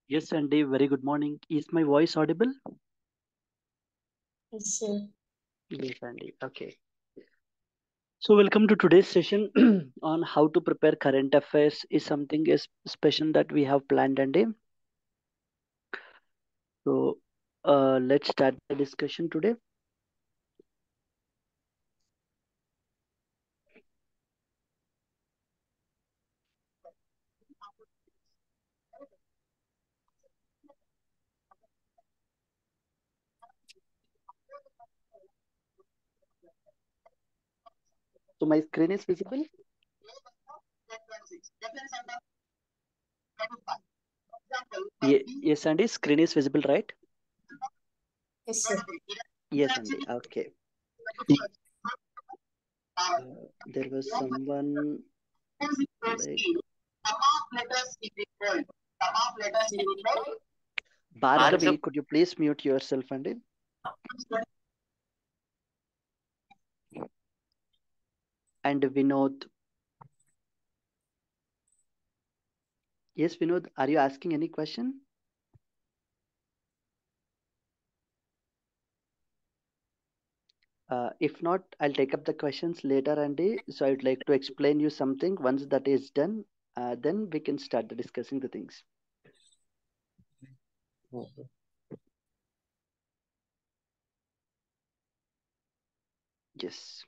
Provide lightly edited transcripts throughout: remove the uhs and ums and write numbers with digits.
Yes, Andy, very good morning. Is my voice audible? Yes, sir. Yes, Andy. Okay. So, welcome to today's session on how to prepare current affairs is something is special that we have planned, Andy. So, let's start the discussion today. So, my screen is visible? Yes, Andy, screen is visible, right? Yes, sir. Yes, Andy. Okay. There was someone like Bhargavi. Could you please mute yourself, Andy? And Vinod. Yes, Vinod, are you asking any question? If not, I'll take up the questions later, Andy. So I'd like to explain you something. Once that is done, then we can start discussing the things. Yes.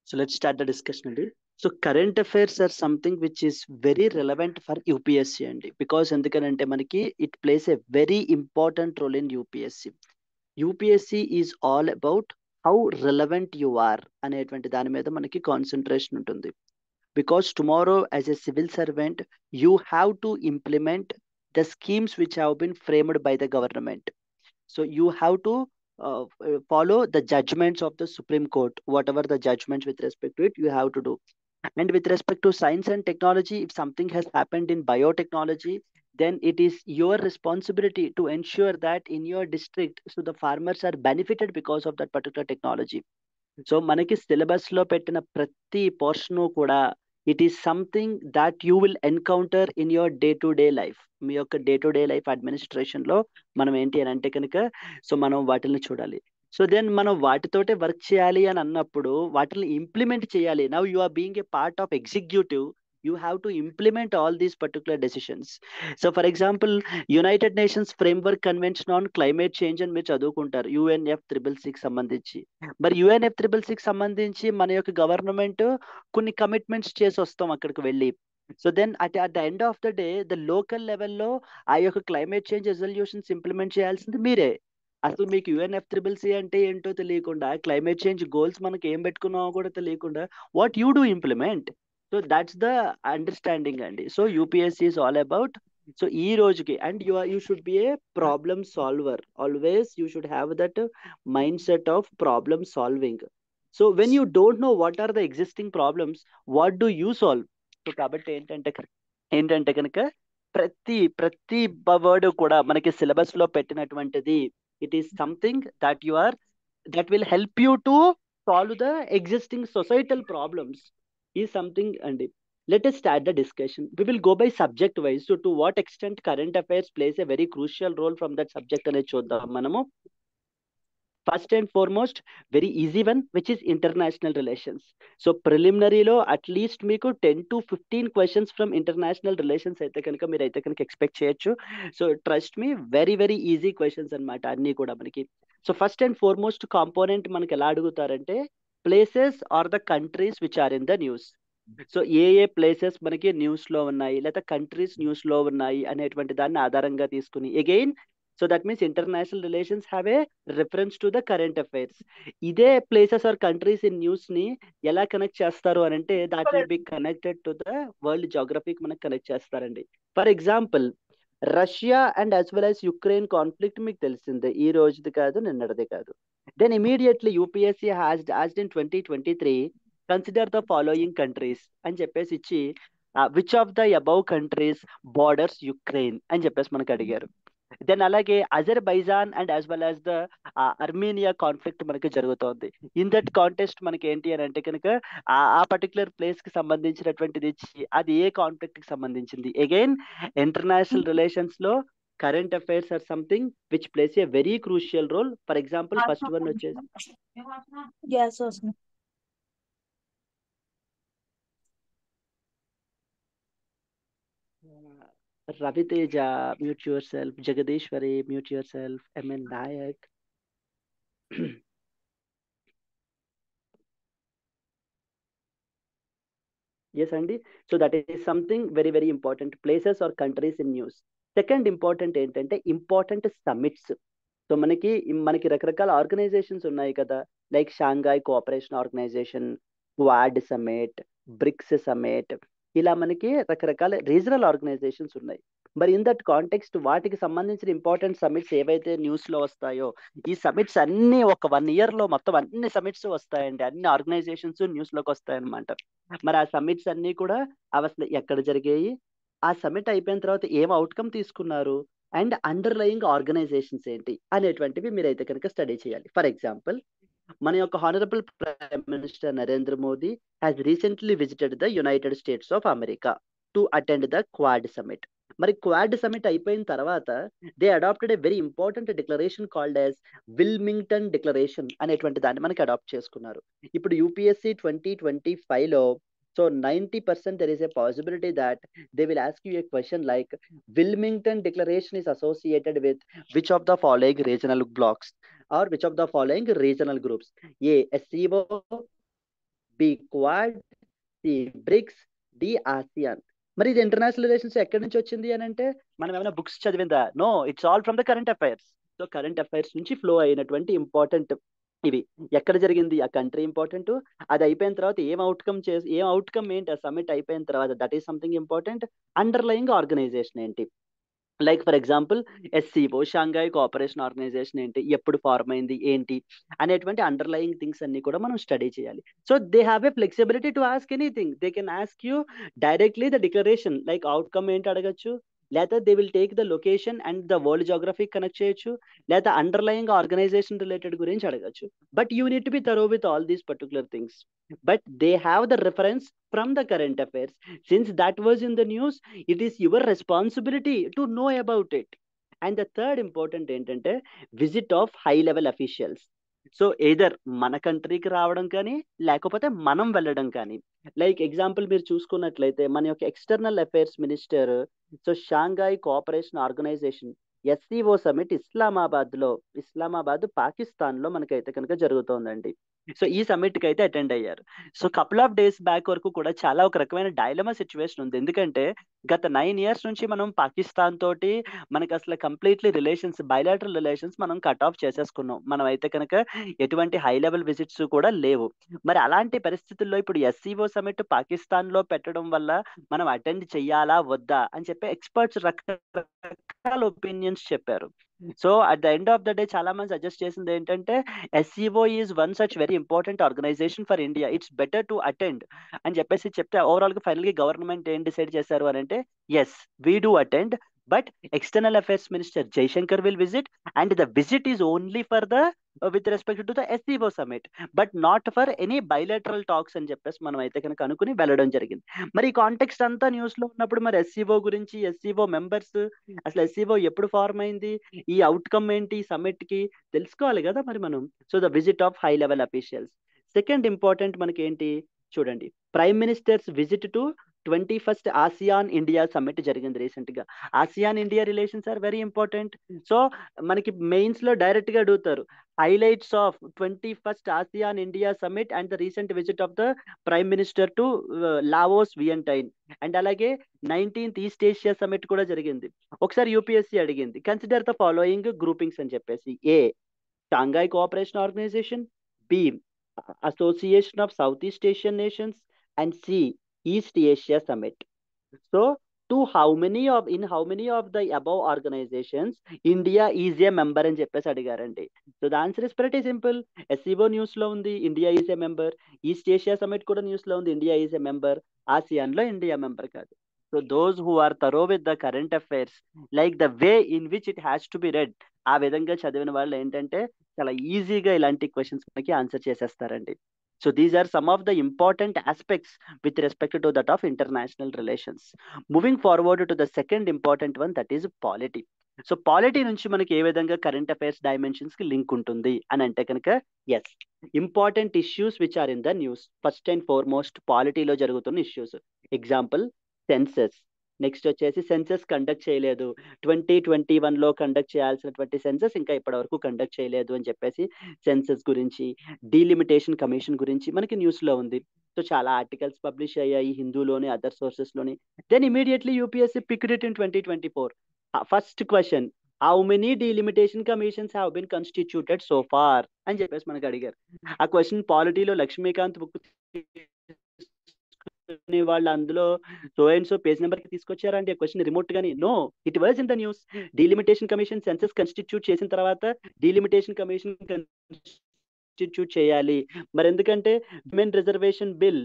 So let's start the discussion, Andy. So current affairs are something which is very relevant for UPSC, Andy, because ఎందుకనంటే మనకి it plays a very important role in UPSC. UPSC is all about how relevant you are అనేటువంటి దాని మీద మనకి concentration ఉంటుంది. Because tomorrow as a civil servant you have to implement the schemes which have been framed by the government. So you have to follow the judgments of the Supreme Court, whatever the judgments with respect to it you have to do. And with respect to science and technology, if something has happened in biotechnology, then it is your responsibility to ensure that in your district so the farmers are benefited because of that particular technology. So మనకి syllabus లో పెట్టిన ప్రతి portion కూడా it is something that you will encounter in your day to day life. మీ యొక్క day to day life administration లో మనం ఏంటి అని అంటే కనుక సో మనం వాటిని చూడాలి. సో దెన్ మనం వాటితోటే వర్క్ చేయాలి అని అన్నప్పుడు వాటిని ఇంప్లిమెంట్ చేయాలి. Now you are being a part of executive, you have to implement all these particular decisions. So for example, United nations framework convention on climate change అని మీరు చదువుకుంటారు, UNFCCC సంబంధించి. మరి UNFCCC సంబంధించి మన యొక్క గవర్నమెంట్ కొన్ని కమిట్మెంట్స్ చేసి వస్తాం అక్కడికి వెళ్ళి. So then at the end of the day the local లెవెల్లో ఆ యొక్క క్లైమేట్ చేంజ్ రెజల్యూషన్స్ ఇంప్లిమెంట్ చేయాల్సింది మీరే. అసలు మీకు UNFCCC అంటే ఏంటో తెలియకుండా, క్లైమేట్ చేంజ్ గోల్స్ మనకి ఏం పెట్టుకున్నామో కూడా తెలియకుండా what you do implement. So that's the understanding అండి. So UPSC is all about so ఈ రోజుకి and you should be a problem solver. Always you should have that mindset of problem solving. So when you don't know what are the existing problems, what do you solve? So కాబట్టి ఏంటంటే కనుక ప్రతి ప్రతి word కూడా మనకి syllabus లో పెట్టినటువంటిది it is something that you are that will help you to solve the existing societal problems is something. And let us start the discussion. We will go by subject wise. So to what extent current affairs plays a very crucial role from that subject అనేది చూద్దాం మనము. First and foremost very easy one which is international relations. So ప్రిలిమినరీలో at least మీకు 10 to 15 questions from international relations అయితే కనుక మీరు అయితే కనుక ఎక్స్పెక్ట్ చేయొచ్చు. So trust me, very very easy questions అనమాట అన్నీ కూడా మనకి. So first and foremost component మనకి ఎలా అడుగుతారంటే places are the countries which are in the news. So ఏ ఏ ప్లేసెస్ మనకి న్యూస్ లో ఉన్నాయి లేదా కంట్రీస్ న్యూస్ లో ఉన్నాయి అనేటువంటి దాన్ని ఆధారంగా తీసుకుని again so that means international relations have a reference to the current affairs. ఇదే places are countries in news ని ఎలా కనెక్ట్ చేస్తారు అని అంటే that will be connected to the world జాగ్రఫీకి మనకు కనెక్ట్ చేస్తారండి. For example Russia and as well as Ukraine conflict మీకు తెలిసిందే, ఈ రోజుది కాదు నిన్నటిది కాదు. Then immediately UPSC has in 2023 consider the following countries అని చెప్పేసి ఇచ్చి which of the above countries borders Ukraine అని చెప్పేసి మనకు అడిగారు. దెన్ అలాగే Azerbaijan and as well as the Armenia conflict మనకి జరుగుతోంది. ఇన్ దట్ కాంటెస్ట్ మనకి ఏంటి అని అంటే కనుక ఆ పర్టికులర్ ప్లేస్ కి సంబంధించినటువంటిది ఇచ్చి అది ఏ కాన్ఫ్లిక్ట్ కి సంబంధించింది. అగైన్ ఇంటర్నేషనల్ రిలేషన్స్ లో current affairs or something which plays a very crucial role. For example first one వచ్చేసి గ్యాస్ వస్తుంది. Raviteja mute yourself, Jagadeeswari mute yourself, M N Nayak. Yes, Andy. So that is something very, very important. Places or countries in news. Second important ఏంటంటే important summits. So మనకి రకరకాల organisations ఉన్నాయి కదా, like Shanghai cooperation organisation, Quad summit, BRICS summit, ఇలా మనకి రకరకాల regional organisations ఉన్నాయి. మరి ఇన్ దట్ కాంటెక్స్ట్ వాటికి సంబంధించిన ఇంపార్టెంట్ సమిట్స్ ఏవైతే న్యూస్ లో వస్తాయో, ఈ సమిట్స్ అన్ని ఒక 1 year లో మొత్తం అన్ని సమిట్స్ వస్తాయండి, అన్ని ఆర్గనైజేషన్స్ న్యూస్ లోకి వస్తాయన్నమాట. మరి ఆ సమిట్స్ అన్ని కూడా అవి అసలు ఎక్కడ జరిగాయి, ఆ సమిట్ అయిపోయిన తర్వాత ఏం అవుట్కమ్ తీసుకున్నారు, అండ్ అండర్లయింగ్ ఆర్గనైజేషన్స్ ఏంటి అనేటువంటివి మీరైతే కనుక స్టడీ చేయాలి. ఫర్ ఎగ్జాంపుల్, మన యొక్క honourable prime minister Narendra Modi has recently visited the United States of America to attend the Quad summit. మరి క్వాడ్ సమిట్ అయిపోయిన తర్వాత they adopted a very important declaration called as Wilmington declaration అనేటువంటి దాన్ని మనకి adopt చేసుకున్నారు. ఇప్పుడు యూపీఎస్సి 2025లో so 90% there is a possibility that they will ask you a question like Wilmington Declaration is associated with which of the following regional blocks or which of the following regional groups? A. SCO, B. Quad, C. BRICS, D. ASEAN. మరి ఇది international relations ఎక్కడి నుంచి వచ్చింది అని అంటే మనం ఏమైనా books చదివిందా? No, it's all from the current affairs. So current affairs నుంచి ఫ్లో అయినటువంటి ఇంపార్టెంట్ ఇవి. ఎక్కడ జరిగింది ఆ కంట్రీ ఇంపార్టెంట్, అది అయిపోయిన తర్వాత ఏం అవుట్కమ్ ఏంటి ఆ సమ్మిట్ అయిపోయిన తర్వాత, that is something important. Underlying organization ఏంటి, like for example SCO Shanghai cooperation organization ఏంటి, ఎప్పుడు ఫార్మ్ అయింది ఏంటి అనేటువంటి అండర్లయింగ్ థింగ్స్ అన్ని కూడా మనం స్టడీ చేయాలి. So they have a flexibility to ask anything. They can ask you directly the declaration, like outcome ఏంటి అడగచ్చు, లేదా they will take the location and the world geography connect చేయొచ్చు, లేదా అండర్లయింగ్ ఆర్గనైజేషన్ రిలేటెడ్ గురించి అడగచ్చు. But you need to be thorough with all these particular things. But they have the reference from the current affairs. Since that was in the news, it is your responsibility to know about it. And the third important ఏంటంటే visit of high level officials. So either మన కంట్రీకి రావడం కానీ లేకపోతే మనం వెళ్ళడం కానీ. Like example మీరు చూసుకున్నట్లయితే మన యొక్క external affairs minister so Shanghai cooperation organisation SCO summit Islamabad Pakistan లో మనకైతే కనుక జరుగుతోందండి. సో ఈ సమిట్ కి అయితే అటెండ్ అయ్యారు. So couple of days back వరకు కూడా చాలా ఒక రకమైన డైలమా సిచ్యువేషన్ ఉంది. ఎందుకంటే గత 9 years నుంచి మనం పాకిస్తాన్ తోటి మనకి అసలు కంప్లీట్లీ రిలేషన్స్, బయలాటరల్ రిలేషన్స్ మనం కట్ ఆఫ్ చేసేసుకున్నాం. మనం అయితే కనుక ఎటువంటి హై లెవెల్ విజిట్స్ కూడా లేవు. మరి అలాంటి పరిస్థితుల్లో ఇప్పుడు ఎస్సీఓ సమిట్ పాకిస్తాన్ లో పెట్టడం వల్ల మనం అటెండ్ చెయ్యాలా వద్దా అని చెప్పి ఎక్స్పర్ట్స్ రకరకాల ఒపీనియన్స్ చెప్పారు. So at the end of the day చాలా మంది సజెస్ట్ చేసింది ఏంటంటే SCO is one such very important organisation for India, it's better to attend అని చెప్పేసి చెప్తే ఓవరాల్ గా ఫైనల్ గా గవర్నమెంట్ ఏం డిసైడ్ చేశారు అని అంటే yes we do attend, but external affairs minister Jaishankar will visit and the visit is only for the with respect to the SCO summit, but not for any bilateral talks అని చెప్పేసి మనం అయితే కనుక అనుకుని వెళ్ళడం జరిగింది. మరి ఈ కాంటెక్స్ట్ అంతా న్యూస్ లో ఉన్నప్పుడు మరి ఎస్సీఓ గురించి, ఎస్సీఓ మెంబర్స్, అసలు ఎస్సీఓ ఎప్పుడు ఫార్మ్ అయింది, ఈ అవుట్కమ్ ఏంటి సమిట్ కి తెలుసుకోవాలి కదా మరి మనం. So the visit of high level officials. Second important మనకి ఏంటి చూడండి, prime minister's visit to 21st ASEAN India summit జరిగింది రీసెంట్ గా. ASEAN India relations are very important. So మనకి మెయిన్స్ లో డైరెక్ట్ గా అడుగుతారు highlights of 21st ASEAN India summit and the recent visit of the prime minister to Laos Vientiane. And అలాగే 19th east Asia summit కూడా జరిగింది. ఒకసారి UPSC అడిగింది consider the following groupings అని చెప్పేసి. A Shanghai cooperation organization, B association of south east Asian nations, and C east Asia summit. So how many of the above organizations India is a member అని చెప్పేసి అడిగారండి. So the answer is very simple. SCO news లో ఉంది, India is a member. East Asia summit కూడా news లో ఉంది, India is a member. ASEAN లో India member కాదు. So those who are thorough with the current affairs, like the way in which it has to B red, ఆ విధంగా చదివిన వాళ్ళు ఏంటంటే చాలా ఈజీగా ఇలాంటి క్వశ్చన్స్ మనకి ఆన్సర్ చేసేస్తారండి. So these are some of the important aspects with respect to that of international relations. Moving forward to the second important one, that is polity. So polity నుంచి మనకి ఏ విధంగా కరెంట్ అఫైర్స్ డైమెన్షన్స్ కి link ఉంటుంది అని అంటే కనుక, yes, important issues which are in the news. First and foremost పాలిటీలో జరుగుతున్న ఇష్యూస్. Example, census. నెక్స్ట్ వచ్చేసి సెన్సెస్ కండక్ట్ చేయలేదు, 2021లో కండక్ట్ చేయాల్సినటువంటి సెన్సెస్ ఇంకా ఇప్పటి వరకు కండక్ట్ చేయలేదు అని చెప్పేసి సెన్సెస్ గురించి, డీలిమిటేషన్ కమిషన్ గురించి మనకి న్యూస్ లో ఉంది. సో చాలా ఆర్టికల్స్ పబ్లిష్ అయ్యాయి హిందూలోని, అదర్ సోర్సెస్ లోని. Then immediately UPSC picked it in 2024. First question, how many delimitation commissions have been constituted so far అని చెప్పేసి మనకి అడిగారు. ఆ క్వశ్చన్ పాలిటీలో లక్ష్మీకాంత్ బుక్ వాళ్ళు అందులో so and so page number కి తీసుకొచ్చారండి ఆ క్వశ్చన్ రిమోట్ గాని? No, it was in the news. Delimitation commission census constitute చేసిన తర్వాత డీలిమిటేషన్ కమిషన్ కన్స్టిట్యూట్ చేయాలి. మరి ఎందుకంటే విమెన్ రిజర్వేషన్ బిల్,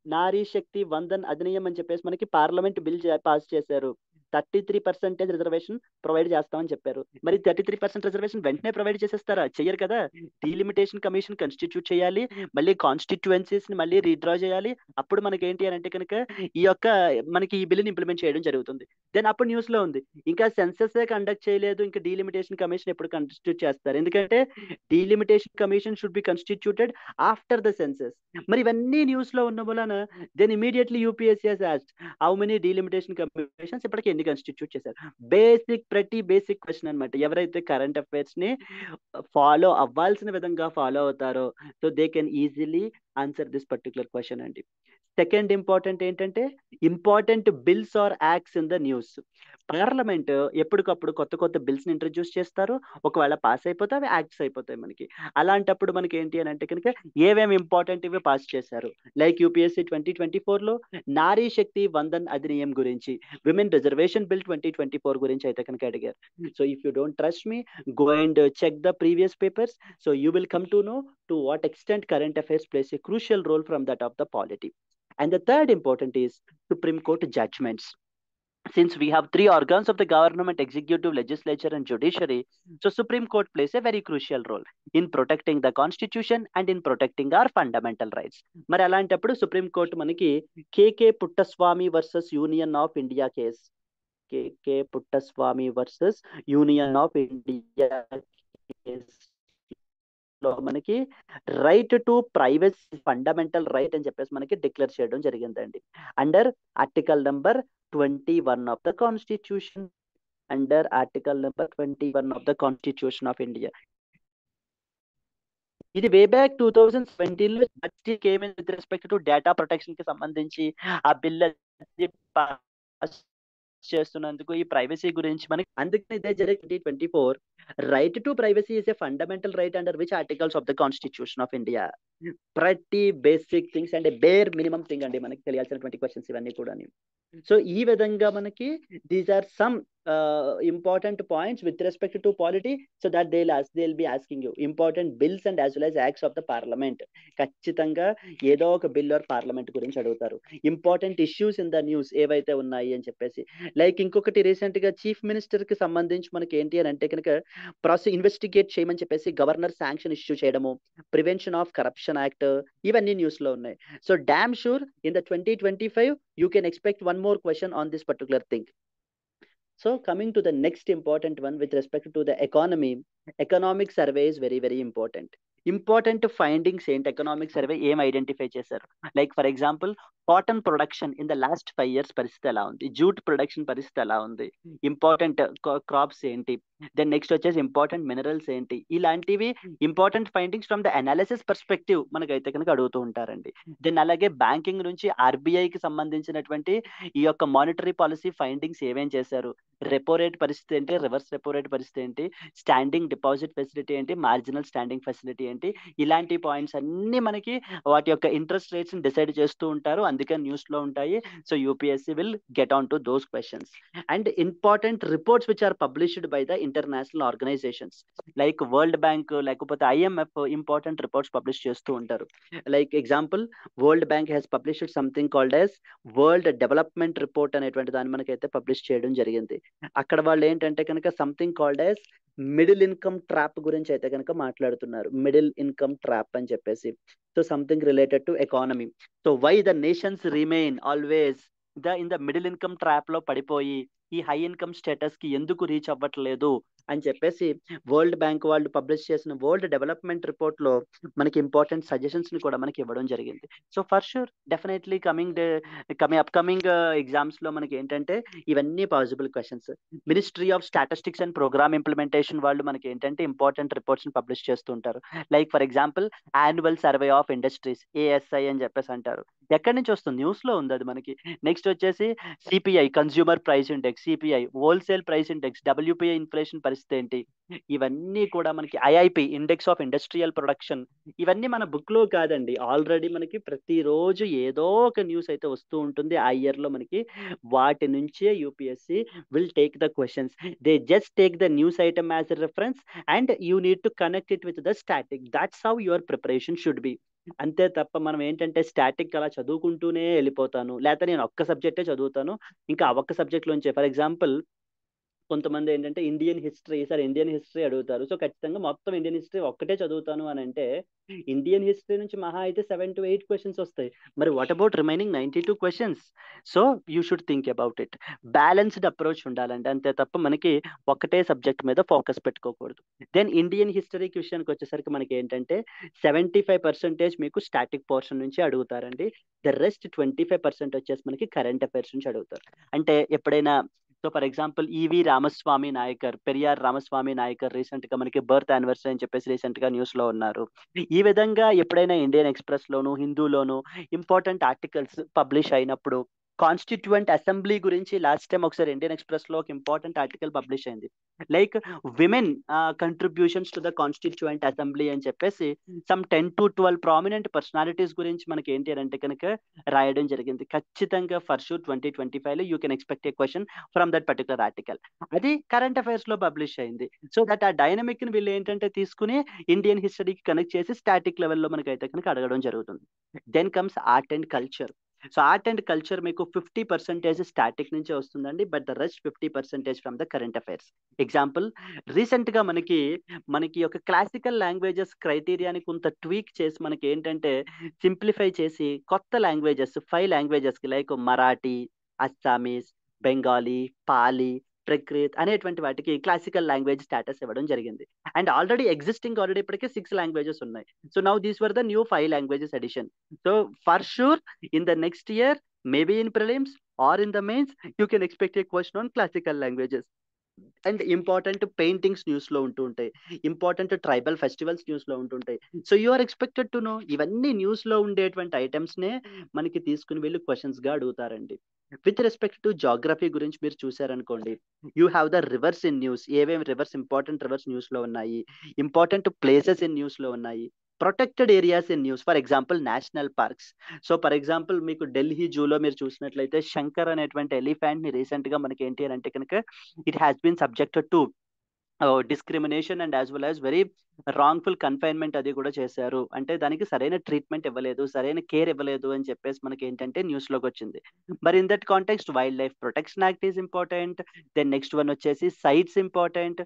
నారీ శక్తి వందన్ అధినియం అని చెప్పేసి మనకి పార్లమెంట్ బిల్ పాస్ చేశారు. 33% రిజర్వేషన్ ప్రొవైడ్ చేస్తామని చెప్పారు. మరి 33% రిజర్వేషన్ వెంటనే ప్రొవైడ్ చేసేస్తారా? చెయ్యరు కదా. డీలిమిటేషన్ కమిషన్ కన్స్టిట్యూట్ చేయాలి, మళ్ళీ కాన్స్టిట్యుయెన్సీస్ ని మళ్ళీ రీడ్రా చేయాలి. అప్పుడు మనకి ఏంటి అని అంటే కనుక ఈ యొక్క మనకి ఈ బిల్లుని ఇంప్లిమెంట్ చేయడం జరుగుతుంది. దెన్ అప్పుడు న్యూస్ లో ఉంది, ఇంకా సెన్సెస్ కండక్ట్ చేయలేదు, ఇంకా డీలిమిటేషన్ కమిషన్ ఎప్పుడు కన్స్టిట్యూట్ చేస్తారు? ఎందుకంటే delimitation commission should be constituted after the census. మరి ఇవన్నీ న్యూస్ లో ఉన్న వలన then immediately UPSC has asked how many delimitation commissions ఇప్పటికి ఎన్ని కన్స్టిట్యూట్ చేశారు. ప్రతి బేసిక్ క్వశ్చన్ అనమాట. ఎవరైతే కరెంట్ అఫైర్స్ ని ఫాలో అవ్వాల్సిన విధంగా ఫాలో అవుతారో so they can easily answer this particular question అండి. సెకండ్ ఇంపార్టెంట్ ఏంటంటే important bills or acts in the news. Parliament ఎప్పటికప్పుడు కొత్త కొత్త బిల్స్ ని ఇంట్రడ్యూస్ చేస్తారు. ఒకవేళ పాస్ అయిపోతే అవి యాక్ట్స్ అయిపోతాయి మనకి. అలాంటప్పుడు మనకి ఏంటి అని అంటే కనుక ఏమేమి ఇంపార్టెంట్ ఇవి పాస్ చేశారు. లైక్ యూపీఎస్సీ 2024లో నారీ శక్తి వందన్ అధినియం గురించి, విమెన్ రిజర్వేషన్ బిల్ 2024 గురించి అయితే కనుక అడిగారు. So if you don't trust me, go and check the previous papers. So you will come to know to what extent current affairs plays a crucial role from that of the polity. And the third important is Supreme Court judgments. Since we have three organs of the government, executive, legislature and judiciary, so Supreme Court plays a very crucial role in protecting the constitution and in protecting our fundamental rights. మరి అలాంటప్పుడు Supreme Court మనకి KK Puttaswamy versus Union of India case, KK Puttaswamy versus Union of India case లో మనకి right to privacy fundamental right అని చెప్పేసి మనకి declare చేయడం జరిగిందండి. Under article number 21 of the constitution, under article number 21 of the constitution of India. ఇది way back 2017లో came in with respect to data protection కి సంబంధించి ఆ బిల్ పాస్ చేస్తున్నందుకు ఈ ప్రైవసీ గురించి మనకి. అందుకని ఇదే జరిగింది 2024. Right to privacy is a fundamental right under which articles of the constitution of India. ప్రతి basic things and bare minimum thing అండి మనకి తెలియాల్సినటువంటి క్వశ్చన్స్ ఇవన్నీ కూడా. సో ఈ విధంగా మనకి these are some important points with respect to polity. So that they will be asking you important bills and as well as acts of the parliament. ఖచ్చితంగా ఏదో ఒక బిల్ ఆర్ పార్లమెంట్ గురించి అడుగుతారు. Important issues in the news ఏవైతే ఉన్నాయి అని చెప్పేసి. Like ఇంకొకటి రీసెంట్ గా చీఫ్ మినిస్టర్ కి సంబంధించి మనకి ఏంటి అని అంటే కనుక ఇన్వెస్టిగేట్ చేయమని చెప్పేసి గవర్నర్ శాంక్షన్ ఇష్యూ చేయడము, ప్రివెన్షన్ ఆఫ్ కరప్షన్ యాక్ట్, ఇవన్నీ న్యూస్ లో ఉన్నాయి. So damn sure in the 2025 you can expect one more question on this particular thing. So coming to the next important one with respect to the economy, economic survey is very very important. Important findings ఏంటి economic survey ఏం identify చేశారు? Like for example cotton production in the last 5 years పరిస్థితి ఎలా ఉంది, jute production పరిస్థితి ఎలా ఉంది, important crops ఏంటి, దెన్ నెక్స్ట్ వచ్చేసి ఇంపార్టెంట్ మినరల్స్ ఏంటి, ఇలాంటివి important findings from the analysis perspective మనకైతే కనుక అడుగుతూ ఉంటారండి. దెన్ అలాగే బ్యాంకింగ్ నుంచి ఆర్బీఐకి సంబంధించినటువంటి ఈ యొక్క మానిటరీ పాలసీ ఫైండింగ్స్ ఏమేం చేశారు, రెపో రేట్ పరిస్థితి ఏంటి, రివర్స్ రెపో రేట్ పరిస్థితి ఏంటి, స్టాండింగ్ డిపాజిట్ ఫెసిలిటీ ఏంటి, మార్జినల్ స్టాండింగ్ ఫెసిలిటీ ఏంటి, ఇలాంటి పాయింట్స్ అన్ని మనకి వాటి యొక్క ఇంట్రెస్ట్ రేట్స్ డిసైడ్ చేస్తూ ఉంటారు. అందుకే న్యూస్ లో ఉంటాయి. So UPSC will get on to those questions. And important reports which are published by the international organisations like World Bank లేకపోతే ఐఎంఎఫ్ ఇంపార్టెంట్ రిపోర్ట్స్ పబ్లిష్ చేస్తూ ఉంటారు. Like example World Bank has published something called as World Development Report అనేటువంటి దాన్ని మనకైతే publish చేయడం జరిగింది. అక్కడ వాళ్ళు ఏంటంటే కనుక something called as middle income trap గురించి అయితే కనుక మాట్లాడుతున్నారు. మిడిల్ ఇన్కమ్ ట్రాప్ అని చెప్పేసి. So something related to economy. So why the nations remain always in the middle income trap లో పడిపోయి ఈ హై ఇన్కమ్ స్టేటస్ కి ఎందుకు రీచ్ అవ్వట్లేదు అని చెప్పేసి వరల్డ్ బ్యాంక్ వాళ్ళు పబ్లిష్ చేసిన వరల్డ్ డెవలప్మెంట్ రిపోర్ట్ లో మనకి ఇంపార్టెంట్ సజెషన్స్ ని కూడా మనకి ఇవ్వడం జరిగింది. So for sure definitely upcoming exams లో మనకి ఏంటంటే ఇవన్నీ possible questions. Ministry of statistics and programme implementation వాళ్ళు మనకి ఏంటంటే ఇంపార్టెంట్ రిపోర్ట్స్ ని పబ్లిష్ చేస్తుంటారు. Like for example annual survey of industries, ASI అని చెప్పేసి అంటారు. ఎక్కడి నుంచి వస్తుంది? న్యూస్ లో ఉంది అది మనకి. నెక్స్ట్ వచ్చేసి CPI, consumer price index, CPI wholesale price index, WPI inflation పరిస్థితి ఏంటి, ఇవన్నీ కూడా మనకి IIP index of industrial production, ఇవన్నీ మన బుక్ లో కాదండి, ఆల్రెడీ మనకి ప్రతిరోజు ఏదో ఒక న్యూస్ అయితే వస్తూ ఉంటుంది ఆ ఇయర్ లో మనకి. వాటి నుంచే UPSC will take the questions. They just take the news item as a reference and you need to connect it with the static. That's how your preparation should be. అంతే తప్ప మనం ఏంటంటే స్టాటిక్ అలా చదువుకుంటూనే వెళ్ళిపోతాను, లేకపోతే నేను ఒక్క సబ్జెక్టే చదువుతాను, ఇంకా ఆ ఒక్క సబ్జెక్ట్ లోంచే ఫర్ ఎగ్జాంపుల్ కొంతమంది ఏంటంటే Indian history, sir Indian history అడుగుతారు, సో ఖచ్చితంగా మొత్తం ఇండియన్ హిస్టరీ ఒక్కటే చదువుతాను అని అంటే ఇండియన్ హిస్టరీ నుంచి మహా అయితే 7 to 8 క్వశ్చన్స్ వస్తాయి. మరి what about remaining 92 questions? So you should think about it. Balanced approach ఉండాలండి, అంతే తప్ప మనకి ఒకటే సబ్జెక్ట్ మీద ఫోకస్ పెట్టుకోకూడదు. దెన్ ఇండియన్ హిస్టరీకి విషయానికి వచ్చేసరికి మనకి ఏంటంటే 75% మీకు స్టాటిక్ పోర్షన్ నుంచి అడుగుతారండి. ద రెస్ట్ 25% వచ్చేసి మనకి కరెంట్ అఫైర్స్ నుంచి అడుగుతారు. అంటే ఎప్పుడైనా so for example E V Ramaswamy Naicker, Periyar Ramaswamy Naicker recent గా మనకి బర్త్ యానివర్సరీ అని చెప్పేసి రీసెంట్ గా న్యూస్ లో ఉన్నారు. ఈ విధంగా ఎప్పుడైనా ఇండియన్ ఎక్స్ప్రెస్ లోను హిందూలోను ఇంపార్టెంట్ ఆర్టికల్స్ పబ్లిష్ అయినప్పుడు, కాన్స్టిట్యూయెంట్ అసెంబ్లీ గురించి లాస్ట్ టైం ఒకసారి ఇండియన్ ఎక్స్ప్రెస్ లో ఒక ఇంపార్టెంట్ ఆర్టికల్ పబ్లిష్ అయింది, like women contributions to the constituent assembly అని చెప్పేసి సమ్ 10 to 12 ప్రామినెంట్ పర్సనాలిటీస్ గురించి మనకి ఏంటి అని అంటే కనుక రాయడం జరిగింది. ఖచ్చితంగా ఫర్ షూర్ 2025 లో you can expect a question from that particular article. అది కరెంట్ అఫైర్స్ లో పబ్లిష్ అయింది. సో దట్ ఆ డైనమిక్ ని వీళ్ళు ఏంటంటే తీసుకుని ఇండియన్ హిస్టరీకి కనెక్ట్ చేసి స్టాటిక్ లెవెల్లో మనకి అయితే కనుక అడగడం జరుగుతుంది. Then comes art and culture. So art and culture మీకు 50% స్టాటిక్ నుంచే వస్తుందండి, but the rest 50% from the current affairs. Example recent గా మనకి ఒక క్లాసికల్ లాంగ్వేజెస్ క్రైటీరియాని కొంత ట్వీక్ చేసి మనకి ఏంటంటే సింప్లిఫై చేసి కొత్త లాంగ్వేజెస్ 5 లాంగ్వేజెస్ కి లైక్ మరాఠీ, అస్సామీస్, బెంగాలీ, పాలి, ప్రక్రిత్ అనేటువంటి వాటికి క్లాసికల్ లాంగ్వేజ్ స్టేటస్ ఇవ్వడం జరిగింది. అండ్ ఆల్రెడీ ఇప్పటికే 6 లాంగ్వేజెస్ ఉన్నాయి. So now these were the new 5 languages addition. So for sure in the next year, maybe in prelims or in the mains, you can expect a question on classical languages. And important paintings news లో ఉంటూ ఉంటాయి, important tribal festivals news లో ఉంటుంటాయి. So you are expected to know ఇవన్నీ news లో ఉండేటువంటి items నే మనకి తీసుకుని వెళ్ళి క్వశ్చన్స్ గా అడుగుతారండి. విత్ రెస్పెక్ట్ టు జాగ్రఫీ గురించి మీరు చూసారనుకోండి, you have the rivers in news. ఏవేమి రివర్స్, ఇంపార్టెంట్ రివర్స్ న్యూస్ లో ఉన్నాయి, ఇంపార్టెంట్ ప్లేసెస్ ఇన్ న్యూస్ లో ఉన్నాయి, protected areas in news, for example national parks. So for example మీకు ఢిల్లీ జూలో మీరు చూసినట్లయితే శంకర్ అనేటువంటి ఎలిఫెంట్ ని రీసెంట్ గా మనకి ఏంటి అని అంటే కనుక it has been subjected to discrimination and as well as very wrongful confinement అది కూడా చేశారు. అంటే దానికి సరైన ట్రీట్మెంట్ ఇవ్వలేదు, సరైన కేర్ ఇవ్వలేదు అని చెప్పేసి మనకి ఏంటంటే న్యూస్ లోకి వచ్చింది. మరి in that context wild life protection act is important. Then next one వచ్చేసి సైట్స్ ఇంపార్టెంట్.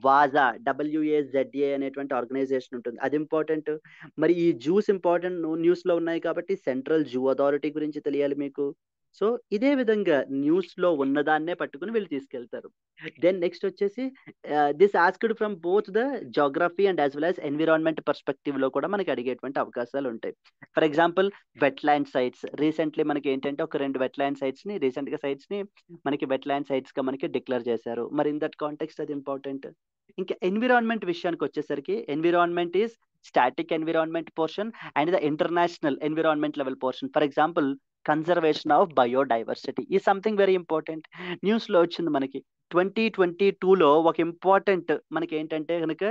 వాజా, WAZA అనేటువంటి ఆర్గనైజేషన్ ఉంటుంది, అది ఇంపార్టెంట్. మరి ఈ జూస్ ఇంపార్టెంట్ న్యూస్ లో ఉన్నాయి కాబట్టి సెంట్రల్ జూ అథారిటీ గురించి తెలియాలి మీకు. సో ఇదే విధంగా న్యూస్ లో ఉన్నదాన్నే పట్టుకుని వీళ్ళు తీసుకెళ్తారు. దెన్ నెక్స్ట్ వచ్చేసి this asked from both the geography and as well as environment perspective లో కూడా మనకి అడిగేటువంటి అవకాశాలు ఉంటాయి. For example wet land sites, recently మనకి ఏంటంటే ఒక 2 వెట్ ల్యాండ్ సైట్స్ ని మనకి వెట్ ల్యాండ్ సైట్స్ గా మనకి డిక్లేర్ చేశారు. మరి ఇన్ దట్ కాంటెక్స్ట్ అది ఇంపార్టెంట్. ఇంకా ఎన్విరాన్మెంట్ విషయానికి వచ్చేసరికి environment is static environment portion and the international environment level portion. For example conservation of biodiversity ఈ సంథింగ్ వెరీ ఇంపార్టెంట్. న్యూస్ లో వచ్చింది మనకి 2022లో ఒక ఇంపార్టెంట్ మనకి ఏంటంటే కనుక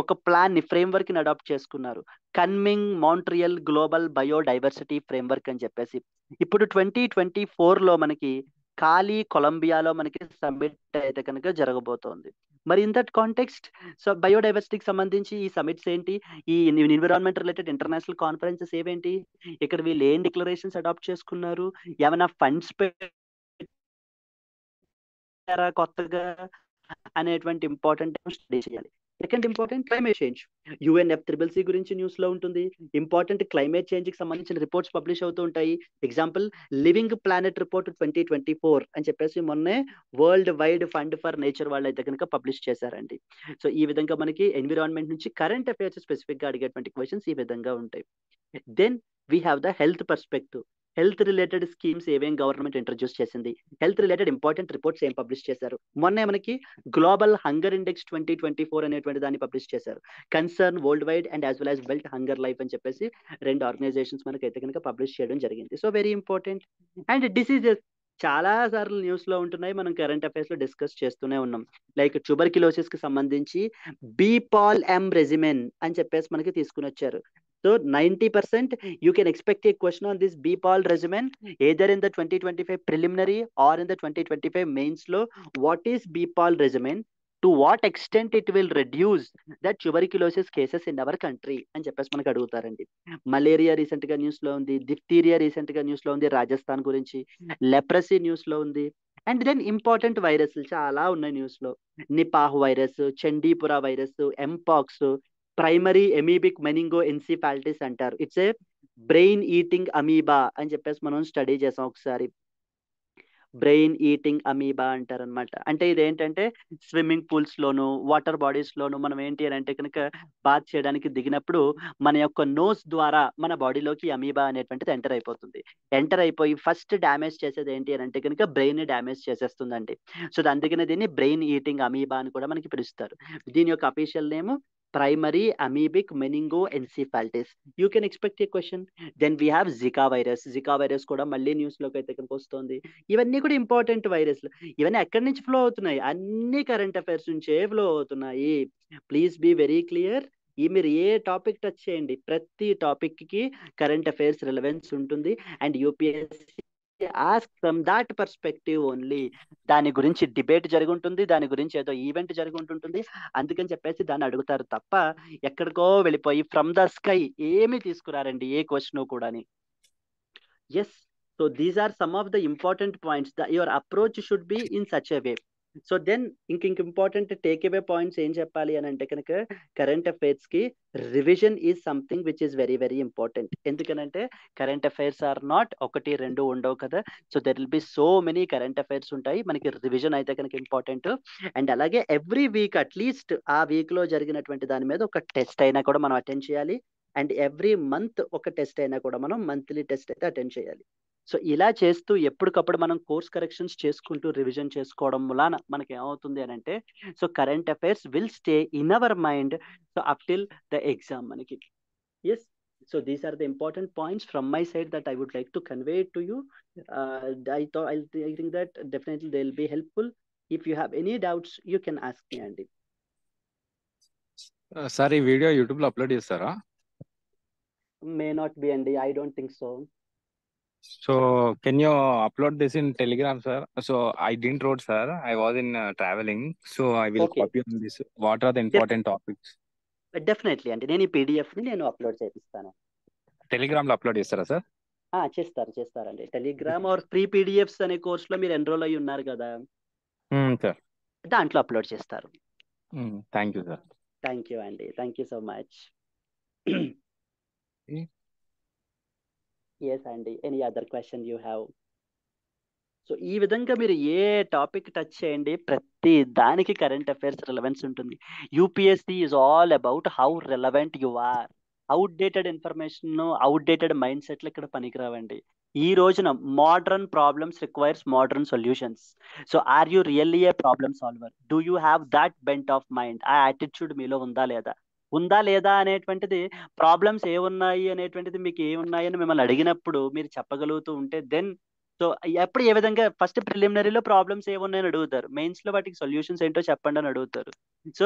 ఒక ప్లాన్ ని ఫ్రేమ్వర్క్ ని అడాప్ట్ చేసుకున్నారు, కన్మింగ్ మాంట్రియల్ గ్లోబల్ బయోడైవర్సిటీ ఫ్రేమ్వర్క్ అని చెప్పేసి. ఇప్పుడు 2024లో మనకి కాలి కొలంబియాలో మనకి సమ్మిట్ అయితే కనుక జరగబోతోంది. మరి ఇన్ దట్ కాంటెక్స్ట్ సో బయోడైవర్సిటీకి సంబంధించి ఈ సమిట్స్ ఏంటి, ఈ ఎన్విరాన్మెంట్ రిలేటెడ్ ఇంటర్నేషనల్ కాన్ఫరెన్సెస్ ఏవేంటి, ఇక్కడ వీళ్ళు ఏం డిక్లరేషన్స్ అడాప్ట్ చేసుకున్నారు, ఏమైనా ఫండ్స్ పుట్టారా కొత్తగా అనేటువంటి ఇంపార్టెంట్ స్టడీ చేయాలి. Second important climate change. UNFCCC గురించి న్యూస్ లో ఉంటుంది. ఇంపార్టెంట్ క్లైమేట్ చేంజ్ కి సంబంధించిన రిపోర్ట్స్ పబ్లిష్ అవుతూ ఉంటాయి. ఎగ్జాంపుల్ లివింగ్ ప్లానెట్ రిపోర్ట్ 2024 అని చెప్పేసి మొన్నే world wide fund for nature వాళ్ళు అయితే కనుక పబ్లిష్ చేశారండి. సో ఈ విధంగా మనకి ఎన్విరాన్మెంట్ నుంచి కరెంట్ అఫైర్స్ స్పెసిఫిక్ గా అడిగేటువంటి క్వశ్చన్స్ ఈ విధంగా ఉంటాయి. Then we have the health perspective. Health related schemes ఏమేం గవర్నమెంట్ ఇంట్రడ్యూస్ చేసింది, హెల్త్ రిలేటెడ్ ఇంపార్టెంట్ రిపోర్ట్స్ ఏం పబ్లిష్ చేశారు. మొన్నే మనకి గ్లోబల్ హంగర్ ఇండెక్స్ 2024 అనేటువంటి దాన్ని పబ్లిష్ చేశారు. Concern world wide and as well as wealth hunger life అని చెప్పేసి 2 ఆర్గనైజేషన్స్ మనకైతే కనుక పబ్లిష్ చేయడం జరిగింది. So very important. And diseases చాలా సార్లు న్యూస్ లో ఉంటున్నాయి, మనం కరెంట్ అఫైర్స్ లో డిస్కస్ చేస్తూనే ఉన్నాం. లైక్ ట్యూబర్క్యులోసిస్ కి సంబంధించి బీపాల్ ఎం రెజిమెన్ అని చెప్పేసి మనకి తీసుకుని వచ్చారు. So 90% you can expect a question on this BPAL regimen either in the 2025 preliminary or in the 2025 mains law. What is BPAL regimen? To what extent it will reduce the tuberculosis cases in our country అని చెప్పేసి మనకు అడుగుతారండి. Malaria recent గా news లో ఉంది, diphtheria recent గా news లో ఉంది రాజస్థాన్ గురించి, లెప్రసీ న్యూస్ లో ఉంది. అండ్ దెన్ ఇంపార్టెంట్ వైరస్లు చాలా ఉన్నాయి న్యూస్ లో. Nipah virus, Chandipura virus, mpox, primary amoebic meningoencephalitis అంటారు. It's a brain eating amoeba అని చెప్పేసి మనం స్టడీ చేసాం ఒకసారి. బ్రెయిన్ ఈటింగ్ అమీబా అంటారనమాట. అంటే ఇదేంటంటే స్విమ్మింగ్ పూల్స్ లోను వాటర్ బాడీస్ లోను మనం ఏంటి అని అంటే కనుక బాత్ చేయడానికి దిగినప్పుడు మన యొక్క నోస్ ద్వారా మన బాడీలోకి అమీబా అనేటువంటిది ఎంటర్ అయిపోతుంది. ఎంటర్ అయిపోయి ఫస్ట్ డ్యామేజ్ చేసేది ఏంటి అని అంటే కనుక బ్రెయిన్ డ్యామేజ్ చేసేస్తుందండి. సో అందుకనే దీన్ని బ్రెయిన్ ఈటింగ్ అమీబా అని కూడా మనకి పిలుస్తారు. దీని యొక్క official name primary amoebic meningoencephalitis. You can expect a question. Then we have Zika virus. Zika virus కూడా మళ్ళీ న్యూస్ లోకి అయితే కనుక వస్తుంది. ఇవన్నీ కూడా ఇంపార్టెంట్ వైరస్లు. ఇవన్నీ ఎక్కడి నుంచి ఫ్లో అవుతున్నాయి, అన్ని కరెంట్ అఫైర్స్ నుంచే ఫ్లో అవుతున్నాయి. Please be very clear. ఈ మీరు ఏ టాపిక్ టచ్ చేయండి, ప్రతి టాపిక్ కి కరెంట్ అఫైర్స్ రిలవెన్స్ ఉంటుంది. And UPSC ask from that perspective only. దాని గురించి డిబేట్ జరుగుంటుంది, దాని గురించి ఏదో ఈవెంట్ జరుగుంటుంటుంది, అందుకని చెప్పేసి దాన్ని అడుగుతారు తప్ప ఎక్కడికో వెళ్ళిపోయి ఫ్రమ్ ద స్కై ఏమి తీసుకురారండి ఏ క్వశ్చన్ కూడా. Yes, so these are some of the important points that your approach should be in such a way. So then ఇంక ఇంపార్టెంట్ టేక్ అవే పాయింట్స్ ఏం చెప్పాలి అని అంటే కనుక కరెంట్ అఫైర్స్ కి revision is something which is very very important. ఎందుకనంటే current affairs are not ఒకటి రెండు ఉండవు కదా. So there will be so many current affairs ఉంటాయి, మనకి రివిజన్ అయితే కనుక ఇంపార్టెంట్. అండ్ అలాగే ఎవ్రీ వీక్ అట్లీస్ట్ ఆ వీక్ లో జరిగినటువంటి దాని మీద ఒక టెస్ట్ అయినా కూడా మనం అటెండ్ చేయాలి. అండ్ ఎవ్రీ మంత్ ఒక టెస్ట్ అయినా కూడా మనం మంత్లీ టెస్ట్ అయితే అటెండ్ చేయాలి. సో ఇలా చేస్తూ ఎప్పటికప్పుడు మనం కోర్స్ కరెక్షన్స్ చేసుకుంటూ రివిజన్ చేసుకోవడం వలన మనకి ఏమవుతుంది అని అంటే so current affairs will stay in our mind so up till the exam మనకి. Yes, so these are the important points from my side that I would like to convey to you. I think that definitely they will be helpful. If you have any doubts you can ask me అండి. Sir ఈ video YouTube లో upload చేస్తారా? May not be అండి, I don't think so. So can you upload this in Telegram, sir? So I didn't wrote, sir. I was in traveling. So I will Okay. copy on this. What are the important topics? Definitely అండి, నేను ఈ PDF ని నేను upload చేపిస్తాను. Telegram లో upload చేస్తారా sir? చేస్తారండి. Telegram are free PDFs అనే కోర్స్ లో మీరు ఎన్రోల్ అయ్యి ఉన్నారు కదా, సార్ దాంట్లో అప్లోడ్ చేస్తారు. Thank you sir. Thank you అండి, thank you so much. Yes అండి, any other question you have? So ఈ విధంగా మీరు ఏ టాపిక్ టచ్ చేయండి ప్రతి దానికి కరెంట్ అఫైర్స్ రిలవెన్స్ ఉంటుంది. UPSC is all about how relevant you are. Outdated information, outdated mind సెట్లు ఇక్కడ పనికిరావండి. ఈ రోజున modern problems requires modern solutions. So are you really a problem solver? Do you have that bent of mind? ఆ attitude మీలో ఉందా లేదా? ఉందా లేదా అనేటువంటిది, ప్రాబ్లమ్స్ ఏమున్నాయి అనేటువంటిది మీకు ఏమున్నాయి అని మిమ్మల్ని అడిగినప్పుడు మీరు చెప్పగలుగుతూ ఉంటే దెన్ సో ఎప్పుడు ఏ విధంగా ఫస్ట్ ప్రిలిమినరీలో ప్రాబ్లమ్స్ ఏమున్నాయని అడుగుతారు, మెయిన్స్ లో వాటికి సొల్యూషన్స్ ఏంటో చెప్పండి అని అడుగుతారు. సో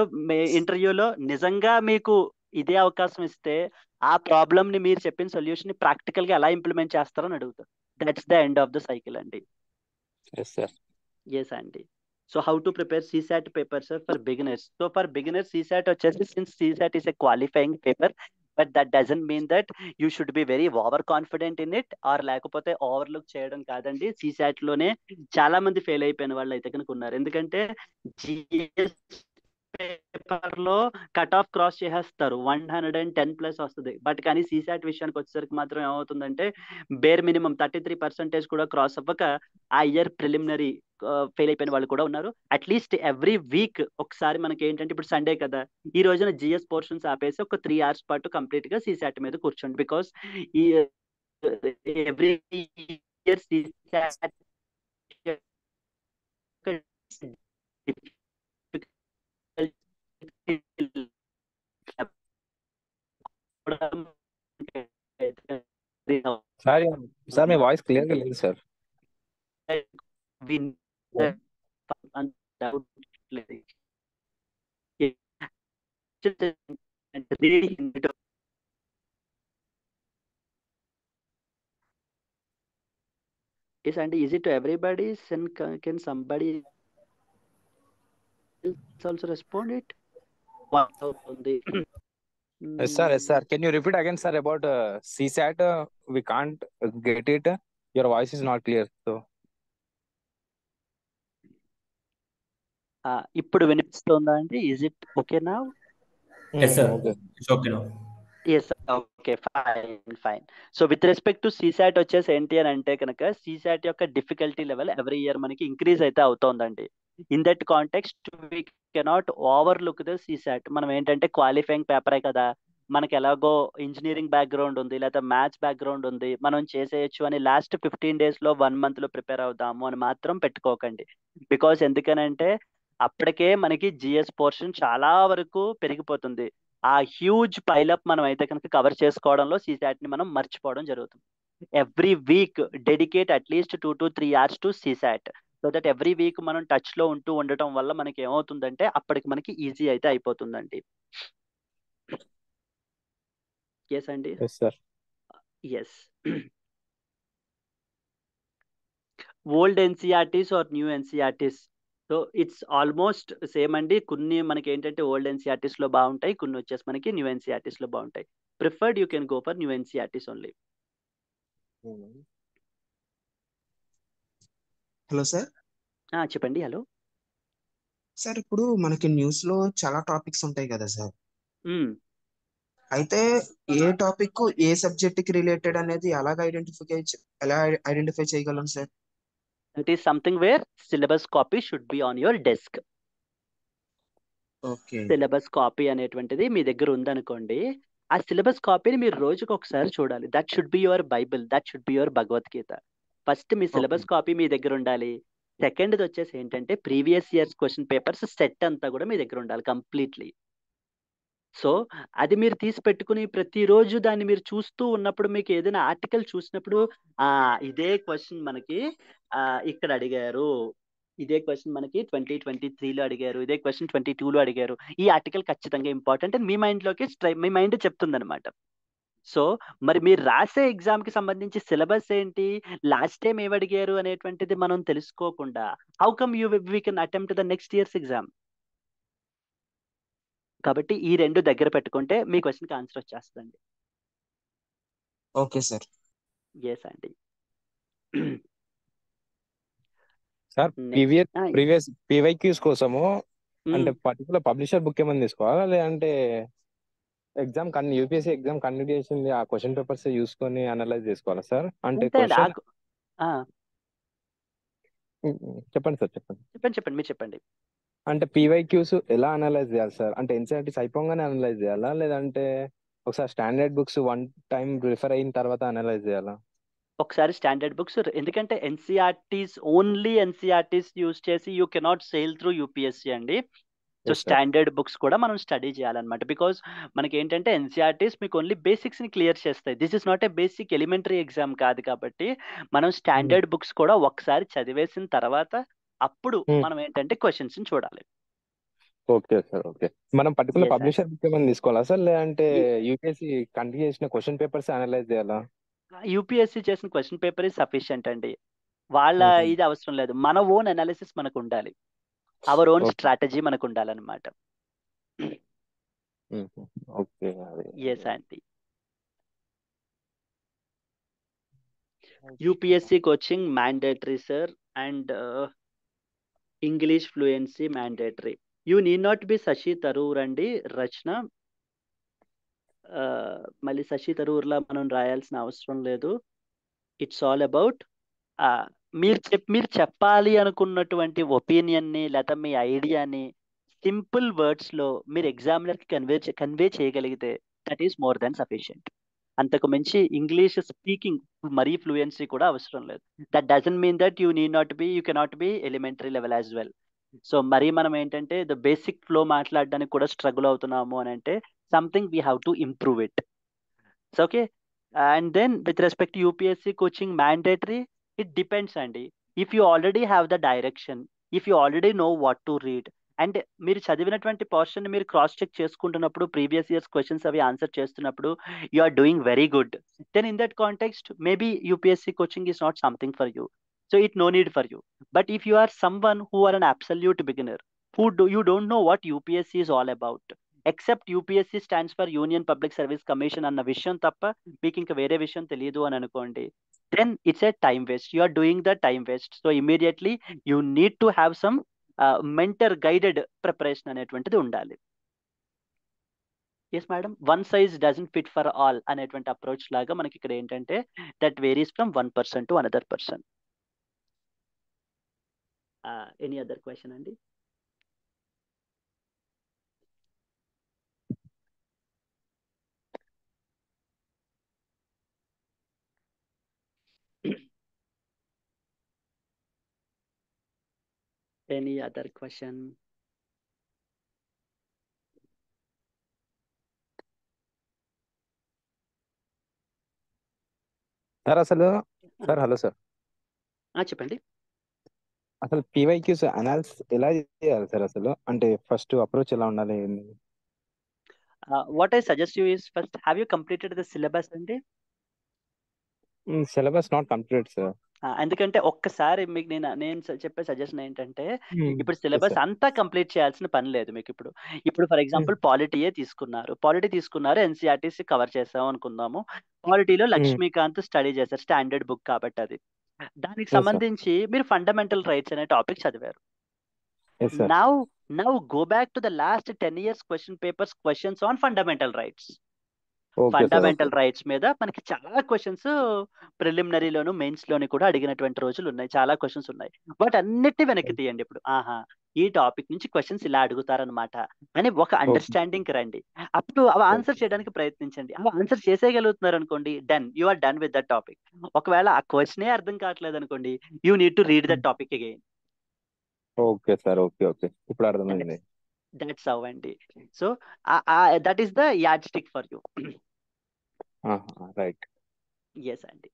ఇంటర్వ్యూలో నిజంగా మీకు ఇదే అవకాశం ఇస్తే ఆ ప్రాబ్లమ్ ని మీరు చెప్పిన సొల్యూషన్ ని ప్రాక్టికల్ గా ఎలా ఇంప్లిమెంట్ చేస్తారని అడుగుతారు. That's the end of the cycle అండి. ఎస్ అండి. So how to prepare CSAT paper sir for beginners? So for beginners CSAT వచ్చేసి, since CSAT is a qualifying paper, but that doesn't mean that you should be very over confident in it, or లేకపోతే overlook చేయడం కాదండి. CSAT లోనే చాలా మంది fail అయిపోయిన వాళ్ళు అయితే కనుక ఉన్నారు. ఎందుకంటే జిఎస్ పేపర్ లో కట్ ఆఫ్ క్రాస్ చేసేస్తారు, 110+ వస్తుంది. బట్ కానీ CSAT విషయానికి వచ్చేసరికి మాత్రం ఏమవుతుందంటే బేర్ మినిమం 33% కూడా క్రాస్ అవ్వక ఆ ఇయర్ ప్రిలిమినరీ ఫెయిల్ అయిపోయిన వాళ్ళు కూడా ఉన్నారు. అట్లీస్ట్ ఎవ్రీ వీక్ ఒకసారి మనకి ఏంటంటే, ఇప్పుడు సండే కదా, ఈ రోజున జిఎస్ పోర్షన్స్ ఆపేసి ఒక 3 hours పాటు కంప్లీట్ గా CSAT మీద కూర్చోండి. బికాస్ ఈ every year CSAT sir sir మీ వాయిస్ క్లియర్గా లేదు sir. Yes, and is it to everybody? And can somebody else also respond it? Wow, Yes, sir. Yes, sir. Can you repeat again, sir, about CSAT? We can't get it. Your voice is not clear. So, ఇప్పుడు వినిపిస్తుందా అండి? Is it okay నా? Yes, sir. okay. It's okay now. Yes, okay, fine fine. So with respect to CSAT వచ్చేసి ఏంటి అని అంటే కనుక, CSAT యొక్క డిఫికల్టీ లెవెల్ ఎవ్రీ ఇయర్ మనకి ఇంక్రీజ్ అయితే అవుతోందండి. In that context we cannot overlook the CSAT. మనం ఏంటంటే క్వాలిఫైయింగ్ పేపరే కదా, మనకి ఎలాగో ఇంజనీరింగ్ బ్యాక్గ్రౌండ్ ఉంది లేదా మ్యాథ్స్ బ్యాక్గ్రౌండ్ ఉంది, మనం చేసేయచ్చు అని లాస్ట్ 15 days లో 1 month లో ప్రిపేర్ అవుదాము అని మాత్రం పెట్టుకోకండి. బికాస్ ఎందుకనంటే అప్పటికే మనకి జిఎస్ పోర్షన్ చాలా వరకు పెరిగిపోతుంది. ఆ హ్యూజ్ పైలప్ మనం అయితే కనుక కవర్ చేసుకోవడంలో CSAT ని మనం మర్చిపోవడం జరుగుతుంది. Every week dedicate at least 2 to 3 hours to CSAT, so that every week మనం టచ్ లో ఉంటూ ఉండటం వల్ల మనకి ఏమవుతుందంటే అప్పటికి మనకి ఈజీ అయితే అయిపోతుందండి. ఎస్ అండి. Yes, sir. Yes. Old NCERTs or new NCERTs, so it's almost same అండి. కొన్ని మనకి ఏంటంటే ఓల్డ్ NCERTs లో బాగుంటాయి, కొన్ని వచ్చేసి మనకి న్యూ NCERTs లో బాగుంటాయి. Preferred you can go for new NCERTs only. Hello sir. చెప్పండి. హలో సార్, ఇప్పుడు మనకి న్యూస్ లో చాలా టాపిక్స్ ఉంటాయి కదా సార్. అయితే ఏ టాపిక్ ఏ సబ్జెక్ట్ కి రిలేటెడ్ అనేది ఎలా ఐడెంటిఫై చేయగలం sir? That is something where syllabus copy should be on your desk. Okay. Syllabus copy అనేటువంటిది మీ దగ్గర ఉందనుకోండి, ఆ సిలబస్ కాపీని మీరు రోజుకు ఒకసారి చూడాలి. That should be your Bible, that should be your Bhagavad Gita. First మీ సిలబస్ కాపీ మీ దగ్గర ఉండాలి. సెకండ్ వచ్చేసి ఏంటంటే previous years question papers set అంతా కూడా మీ దగ్గర ఉండాలి కంప్లీట్లీ. సో అది మీరు తీసి పెట్టుకుని ప్రతిరోజు దాన్ని మీరు చూస్తూ ఉన్నప్పుడు, మీకు ఏదైనా ఆర్టికల్ చూసినప్పుడు ఇదే క్వశ్చన్ మనకి ఇక్కడ అడిగారు, ఇదే క్వశ్చన్ మనకి 2023లో అడిగారు, ఇదే క్వశ్చన్ 22లో అడిగారు, ఈ ఆర్టికల్ ఖచ్చితంగా ఇంపార్టెంట్ అని మీ మైండ్ చెప్తుంది అనమాట. సో మరి మీరు రాసే ఎగ్జామ్ కి సంబంధించి సిలబస్ ఏంటి, లాస్ట్ టైం ఏమి అడిగారు అనేటువంటిది మనం తెలుసుకోకుండా how come we can attempt the next years exam? కాబట్టి ఈ రెండు దగ్గర పెట్టుకుంటే మీ క్వశ్చన్కి ఆన్సర్ వచ్చేస్తుందండి. Okay sir. ఎస్ అండి. సార్, ప్రీవియస్ PYQs కోసము అంటే పర్టికులర్ పబ్లిషర్ బుక్ ఏమైనా తీసుకోవాలా, లేదంటే UPSC ఎగ్జామ్ కండక్ట్ చేసింది ఆ క్వశ్చన్ పేపర్స్ చూసుకొని అనలైజ్ చేసుకోవాలా సార్? అంటే క్వశ్చన్ చెప్పండి సార్, చెప్పండి మీరు చెప్పండి. అంటే PYQs ఎలా అనలైజ్ చేయాలి సార్? అంటే NCERTs అయిపోగానే అనలైజ్ చేయాలా, లేదంటే ఒకసారి స్టాండర్డ్ బుక్స్ 1 time రిఫర్ అయిన తర్వాత అనలైజ్ చేయాలా? ఒకసారి స్టాండర్డ్ బుక్స్, ఎందుకంటే ఓన్లీ NCERTs యూజ్ చేసి you cannot SAIL through UPSC అండి. సో స్టాండర్డ్ బుక్స్ కూడా మనం స్టడీ చేయాలన్నమాట. బికాజ్ మనకి ఏంటంటే NCERTs మీకు ఓన్లీ బేసిక్స్ ని క్లియర్ చేస్తాయి. This is not a basic elementary exam కాదు, కాబట్టి మనం స్టాండర్డ్ బుక్స్ కూడా ఒకసారి చదివేసిన తర్వాత అప్పుడు మనం ఏంటంటే క్వశ్చన్స్ ని చూడాలి. Okay sir, okay. మనం పర్టికులర్ పబ్లిషర్ బుక్ ఏమైనా తీసుకోవాలా సార్, లేదంటే UPSC కండక్ట్ చేసిన క్వశ్చన్ పేపర్స్ అనలైజ్ చేయాలా? UPSC చేసిన క్వశ్చన్ పేపర్ ఇస్ సఫిషియంట్ అండి. వాళ్ళ ఇది అవసరం లేదు. మన ఓన్ అనాలిసిస్ మనకు ఉండాలి, అవర్ ఓన్ స్ట్రాటజీ మనకు ఉండాలన్నమాట. ఓకే అదే ఎస్ అండి. UPSC coaching mandatory sir, and English fluency mandatory. You need not be Shashi Tharoor అండి రచన. మళ్ళీ శశి తరూర్లా మనం రాయాల్సిన అవసరం లేదు. ఇట్స్ ఆల్ అబౌట్ మీరు చెప్పాలి అనుకున్నటువంటి ఒపీనియన్ని లేదా మీ ఐడియాని సింపుల్ వర్డ్స్లో మీరు ఎగ్జామినర్కి కన్వే చేయగలిగితే that is more than sufficient. అంతకు మించి ఇంగ్లీష్ స్పీకింగ్ మరీ ఫ్లూయెన్సీ కూడా అవసరం లేదు. That doesn't mean that you cannot be elementary level as well. So మరీ మనం ఏంటంటే ద బేసిక్ ఫ్లో మాట్లాడడానికి కూడా స్ట్రగుల్ అవుతున్నాము అని అంటే something we have to improve it. So, okay. And then with respect to UPSC coaching mandatory, it depends, Andy. If you already have the direction, if you already know what to read, and మీరు చదివినటువంటి portion మీరు cross check చేసుకుంటున్నప్పుడు previous years questions అవి answer చేస్తున్నప్పుడు you are doing very good, then in that context maybe UPSC coaching is not something for you. So it no need for you. But if you are someone who are an absolute beginner, you don't know what UPSC is all about, except UPSC stands for union public service commission అన్న విషయం తప్ప మీకు ఇంకా వేరే విషయం తెలియదు అని అనుకోండి, then it's a time waste. You are doing the time waste. So immediately you need to have some mentor guided preparation అనేటువంటిది ఉండాలి. Yes madam, one size doesn't fit for all అనేటువంటి అప్రోచ్ లాగా మనకి ఇక్కడ ఏంటంటే that varies from one person to another person. Any other question అండి? Any other question? Sir అసలు sir hello sir, చెప్పండి. అసలు పీవైక్యూస్ అనాలిసిస్ ఎలా చేయాలి సార్? అసలు అంటే ఫస్ట్ అప్రోచ్ ఎలా ఉండాలి? What I suggest you is, first, have you completed the syllabus అండి? Syllabus not complete sir. ఎందుకంటే ఒక్కసారి మీకు నేను చెప్పే సజెషన్ ఏంటంటే, ఇప్పుడు సిలబస్ సార్ అంతా కంప్లీట్ చేయాల్సిన పని లేదు మీకు. ఇప్పుడు ఫర్ ఎగ్జాంపుల్ పాలిటీయే తీసుకున్నారు, ఎన్సీఆర్టీసీ కవర్ చేసాం అనుకుందాము. పాలిటీలో లక్ష్మీకాంత్ స్టడీ చేశారు, స్టాండర్డ్ బుక్ కాబట్టి అది. దానికి సార్ సంబంధించి మీరు ఫండమెంటల్ రైట్స్ అనే టాపిక్ చదివారు. Yes sir. Now go back to the last 10 years question papers, questions on fundamental rights. Okay sir. Fundamental rights మీద మనకి చాలా క్వశ్చన్స్ ప్రిలిమినరీలోను మెయిన్స్ లోని కూడా అడిగినటువంటి రోజులు ఉన్నాయి, చాలా క్వశ్చన్స్ ఉన్నాయి. వాటన్నిటిని వెనక్కి తీయండి. ఇప్పుడు ఈ టాపిక్ నుంచి క్వశ్చన్స్ ఇలా అడుగుతారనమాట అని ఒక అండర్స్టాండింగ్ రండి. అప్పుడు అవి ఆన్సర్ చేయడానికి ప్రయత్నించండి. అవి ఆన్సర్ చేసేయగలుగుతున్నారు అనుకోండి, done, you are done with that topic. ఒకవేళ ఆ క్వశ్చనే అర్థం కావట్లేదు అనుకోండి, you need to read that topic again. Okay sir, okay okay, ఇప్పుడు అర్థమైంది. దట్స్ హౌ అండి. So that is the yardstick for you. Right. Yes అండి.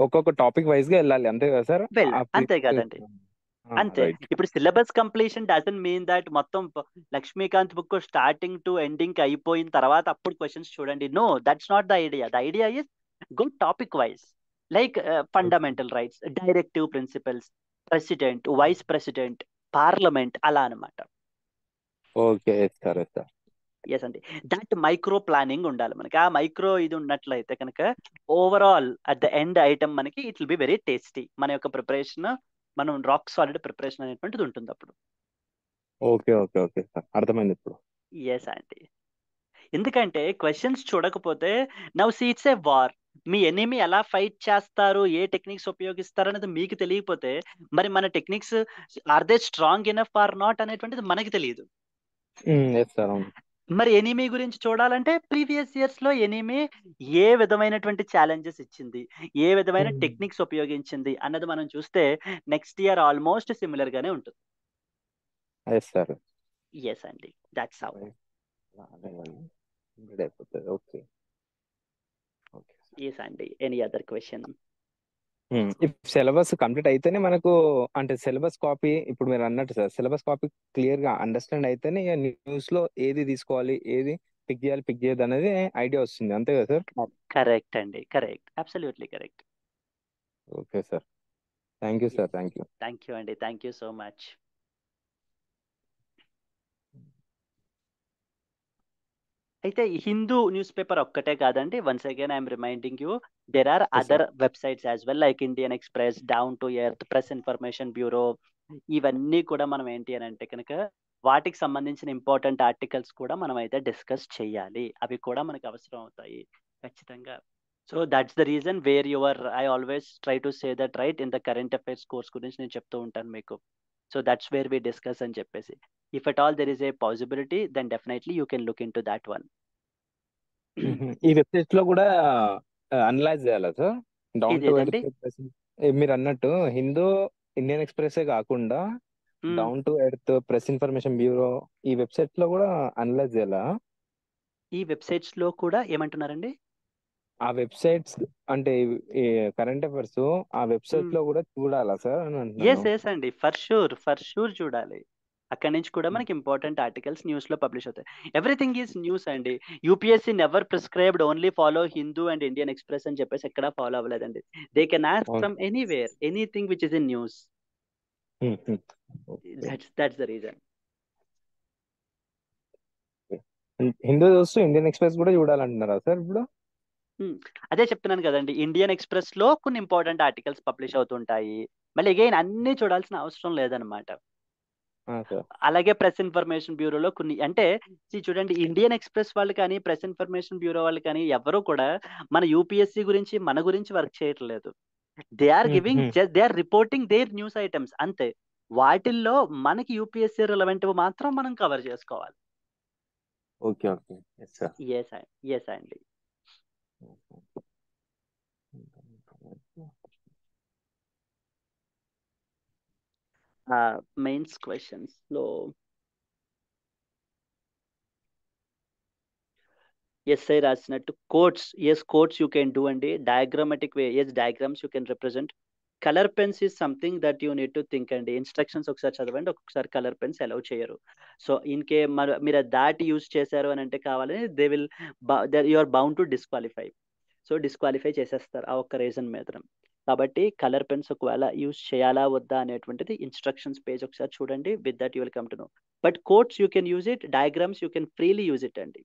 ఒక్కొక్క టాపిక్ వైజ్ గా వెళ్ళాలి, అంతే కదా సార్? అంతే కదండి, అంతే. ఇప్పుడు syllabus completion doesn't mean that మొత్తం Laxmikanth book starting to ending అయిపోయిన తర్వాత అప్పుడు క్వశ్చన్స్ చూడండి. No, that's not the idea. The idea is go topic wise, like fundamental rights, directive principles, president, vice president, parliament, అలా అనమాట. Okay sir, sir. ఎస్ అండి, that micro planning ఉండాలి మనకి. ఆ మైక్రో ఇది ఉన్నట్లయితే కనుక overall at the end item మనకి it will be very tasty. మన యొక్క ప్రిపరేషన్, మనం రాక్ సాలిడ్ ప్రిపరేషన్ అనేటువంటిది ఉంటుంది అప్పుడు. ఓకే ఓకే ఓకే సార్, అర్థమైంది ఇప్పుడు. ఎస్ అండి. ఎందుకంటే క్వశ్చన్స్ చూడకపోతే now see it's a war. మీ ఎనిమి ఎలా ఫైట్ చేస్తారు, ఏ టెక్నిక్స్ ఉపయోగిస్తారు అనేది మీకు తెలియకపోతే మరి మన techniques are they strong enough or not అనేటువంటిది మనకి తెలియదు. ఎస్ సార్, అవును. మరి ఎనిమీ గురించి చూడాలంటే ప్రీవియస్ ఇయర్స్ లో ఎనిమీ ఏ విధమైనటువంటి ఛాలెంజెస్ ఇచ్చింది, ఏ విధమైన టెక్నిక్స్ ఉపయోగించింది అన్నది మనం చూస్తే నెక్స్ట్ ఇయర్ ఆల్మోస్ట్ సిమిలర్ గానే ఉంటుంది. Yes sir. ఎస్ అండి, that's how. Okay okay. Yes అండి. Any other question? Syllabus complete అయితేనే మనకు, అంటే సిలబస్ కాపీ, ఇప్పుడు మీరు అన్నట్టు సార్, సిలబస్ కాపీ క్లియర్ గా అండర్స్టాండ్ అయితేనే న్యూస్ లో ఏది తీసుకోవాలి, ఏది పిక్ చేయదు అనేది ఐడియా వస్తుంది, అంతే కదా సార్? కరెక్ట్ అండి, correct, absolutely correct. Okay sir, thank you sir, thank you. Thank you అండి, థ్యాంక్ యూ సో మచ్. అయితే ఈ హిందూ న్యూస్ పేపర్ ఒక్కటే కాదండి. Once again I'm reminding you there are Yes, sir. Other websites as well like Indian Express, down to earth, press information bureau. ఇవన్నీ కూడా మనం ఏంటి అని అంటే కనుక వాటికి సంబంధించిన ఇంపార్టెంట్ ఆర్టికల్స్ కూడా మనం అయితే డిస్కస్ చేయాలి. అవి కూడా మనకు అవసరం అవుతాయి ఖచ్చితంగా. So that's the reason where your I always try to say that right in the current affairs course గురించి నేను చెప్తూ ఉంటాను మీకు. So that's where we discuss అని చెప్పేసి. If at all there is a possibility then definitely you can look in to that one. ఈ websites లో కూడా అనలైజ్ చేయాలా సార్? డౌన్ టు ఇదేదండి ఎర్త్ మీరు అన్నట్టు హిందూ, ఇండియన్ ఎక్స్ప్రెస్ కాకుండా down to earth, press information bureau, ఈ వెబ్సైట్స్ లో కూడా అనలైజ్ చేయాలా? ఈ వెబ్సైట్స్ లో కూడా ఏమంటున్నారండి? ఆ వెబ్సైట్స్ అంటే ఈ కరెంట్ అఫైర్స్ ఆ వెబ్సైట్ లో కూడా చూడాలా సార్ అని అంటున్నాను. ఎస్ ఎస్ అండి, ఫర్ షూర్ చూడాలి. అక్కడి నుంచి కూడా మనకి ఇంపార్టెంట్ ఆర్టికల్స్ న్యూస్ లో పబ్లిష్ అవుతాయి. ఎవ్రీథింగ్ ఈజ్ న్యూస్ అండి. UPSC never prescribed only follow Hindu and Indian express అని చెప్పేసి ఎక్కడా ఫాలో అవ్వలేదండి. దే కెన్ ఆస్క్ అవును. From anywhere anything which is in news. Okay. That's the reason. Hindu చూస్తూ ఇండియన్ ఎక్స్ప్రెస్ కూడా చూడాలంటున్నారా సార్ ఇప్పుడు? అదే చెప్తున్నాను కదండి, ఇండియన్ ఎక్స్ప్రెస్ లో కొన్ని ఇంపార్టెంట్ ఆర్టికల్స్ పబ్లిష్ అవుతుంటాయి. మళ్ళీ అగైన్ అన్ని చూడాల్సిన అవసరం లేదనమాట. సార్ అలాగే ప్రెస్ ఇన్ఫర్మేషన్ బ్యూరోలో కొన్ని అంటే చూడండి, ఇండియన్ ఎక్స్ప్రెస్ వాళ్ళు కానీ ప్రెస్ ఇన్ఫర్మేషన్ బ్యూరో వాళ్ళు కానీ ఎవరు కూడా మన యూపీఎస్సీ గురించి మన గురించి వర్క్ చేయట్లేదు. They are giving they are reporting their news items అంతే. వాటిల్లో మనకి యూపీఎస్సీ రిలవెంట్ మాత్రం మనం కవర్ చేసుకోవాలి. Okay okay. Yes sir. Yes అండి. మెయిన్స్ క్వశ్చన్స్ లో ఎస్ఐ రాసినట్టు కోట్స్ యూ కెన్ డూ అండి. Diagrammatic way diagrams you can represent. Colour pens is something that you need to think అండి. ఇన్స్ట్రక్షన్స్ ఒకసారి చదవండి, ఒక్కొక్కసారి కలర్ పెన్స్ అలౌ చేయరు. సో ఇన్ కే మీరు దాటి యూజ్ చేశారు అని అంటే కావాలని they will you are bound to disqualify. So disqualify చేసేస్తారు ఆ ఒక్క రీజన్ మీద. కాబట్టి కలర్ పెన్స్ ఒకవేళ యూజ్ చేయాలా వద్దా అనేటువంటిది ఇన్స్ట్రక్షన్స్ పేజ్ ఒకసారి చూడండి. With that you will come to know. But quotes you can use it, diagrams you can freely use it అండి.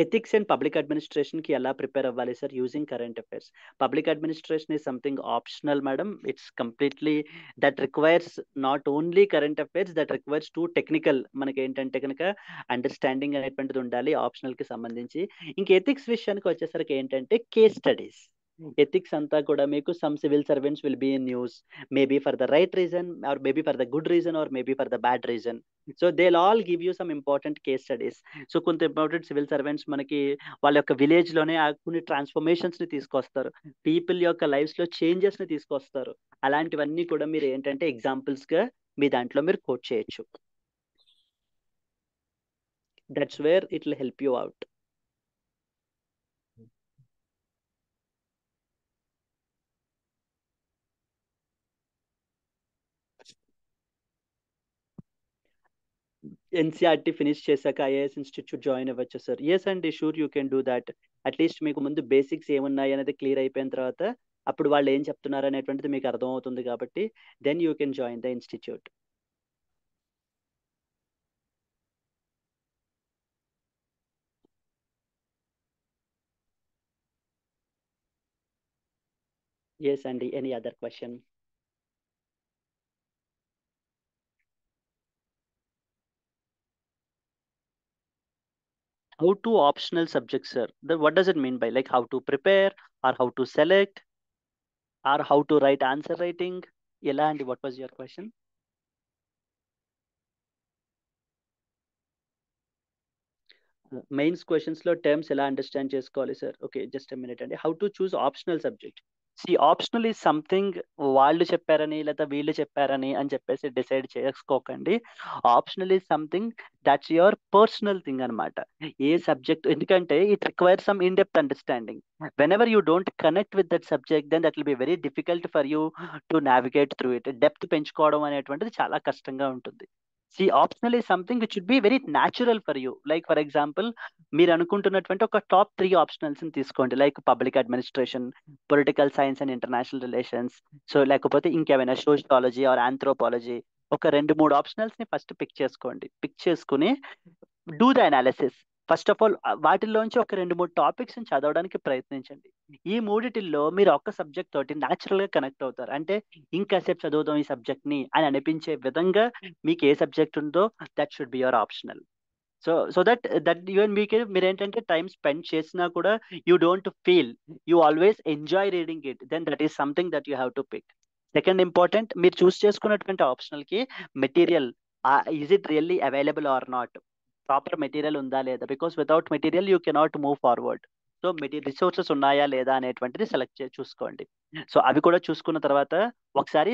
ఎథిక్స్ అండ్ పబ్లిక్ అడ్మినిస్ట్రేషన్ కి ఎలా ప్రిపేర్ అవ్వాలి sir using current affairs? Public administration is something optional madam. It's completely that requires not only current affairs, that requires to technical. మనకి ఏంటంటే కనుక understanding అనేటువంటిది ఉండాలి optional కి సంబంధించి. ఇంక ఎథిక్స్ విషయానికి వచ్చేసరికి ఏంటంటే కేస్ స్టడీస్. ఎథిక్స్ అంతా కూడా మీకు some civil servants will be in news maybe for the right reason or maybe for the good reason or maybe for the bad reason. So they all give you some important case studies. So కొంత important civil servants మనకి వాళ్ళ యొక్క village లోనే కొన్ని transformations ని తీసుకొస్తారు, people యొక్క lifes లో చేంజెస్ ని తీసుకొస్తారు. అలాంటివన్నీ కూడా మీరు ఏంటంటే ఎగ్జాంపుల్స్ గా మీ దాంట్లో మీరు కోట్ చేయొచ్చు. That's where it will help you out. NCERT finish చేశాక ఐఏఎస్ ఇన్స్టిట్యూట్ జాయిన్ అవ్వచ్చు సార్. ఎస్ అండి, sure you can do that. At least మీకు ముందు బేసిక్స్ ఏమున్నాయి అనేది క్లియర్ అయిపోయిన తర్వాత అప్పుడు వాళ్ళు ఏం చెప్తున్నారు అనేటువంటిది మీకు అర్థం అవుతుంది కాబట్టి then you can join the institute. Yes అండి, any other question? How to optional subjects, sir? What does it mean by like how to prepare or how to select or how to write answer writing? Ela and what was your question? Mains questions లో terms ఎలా understand చేసుకోవాలి sir? Okay, just a minute అండి. How to choose optional subject? See optional is something వాళ్ళు చెప్పారని లేదా వీళ్ళు చెప్పారని అని చెప్పేసి డిసైడ్ చేసుకోకండి. Optional is something that's your personal thing అనమాట. ఏ సబ్జెక్ట్, ఎందుకంటే it requires some in depth understanding. When you don't connect with that subject then that will be very difficult for you to navigate through it. Depth పెంచుకోవడం అనేటువంటిది చాలా కష్టంగా ఉంటుంది. See optional is something which would be very natural for you. Like for example మీరు అనుకుంటున్నటువంటి ఒక top 3 optionals ని తీసుకోండి. Like public administration, political science and international relations, so లేకపోతే ఇంకేమైనా సోషియాలజీ ఆర్ ఆంథ్రోపాలజీ, ఒక 2-3 ఆప్షనల్స్ ని ఫస్ట్ పిక్ చేసుకోండి. పిక్ చేసుకుని do the analysis. First of all వాటిల్లోంచి ఒక 2-3 టాపిక్స్ చదవడానికి ప్రయత్నించండి. ఈ మూడిటిల్లో మీరు ఒక్క సబ్జెక్ట్ తోటి న్యాచురల్ గా కనెక్ట్ అవుతారు. అంటే ఇంకాసేపు చదువుదాం ఈ సబ్జెక్ట్ ని అని అనిపించే విధంగా మీకు ఏ సబ్జెక్ట్ ఉందో that should be your optional. So that even మీరు ఏంటంటే టైం స్పెండ్ చేసినా కూడా you don't feel, you always enjoy reading it, then that is something that you have to pick. Second important, మీరు చూస్ చేసుకున్నటువంటి optional కి material is it really available or not, proper material ఉందా లేదా, because without material you cannot move forward. So resources ఉన్నాయా లేదా అనేటువంటిది చూసుకోండి. So అవి కూడా చూసుకున్న తర్వాత ఒకసారి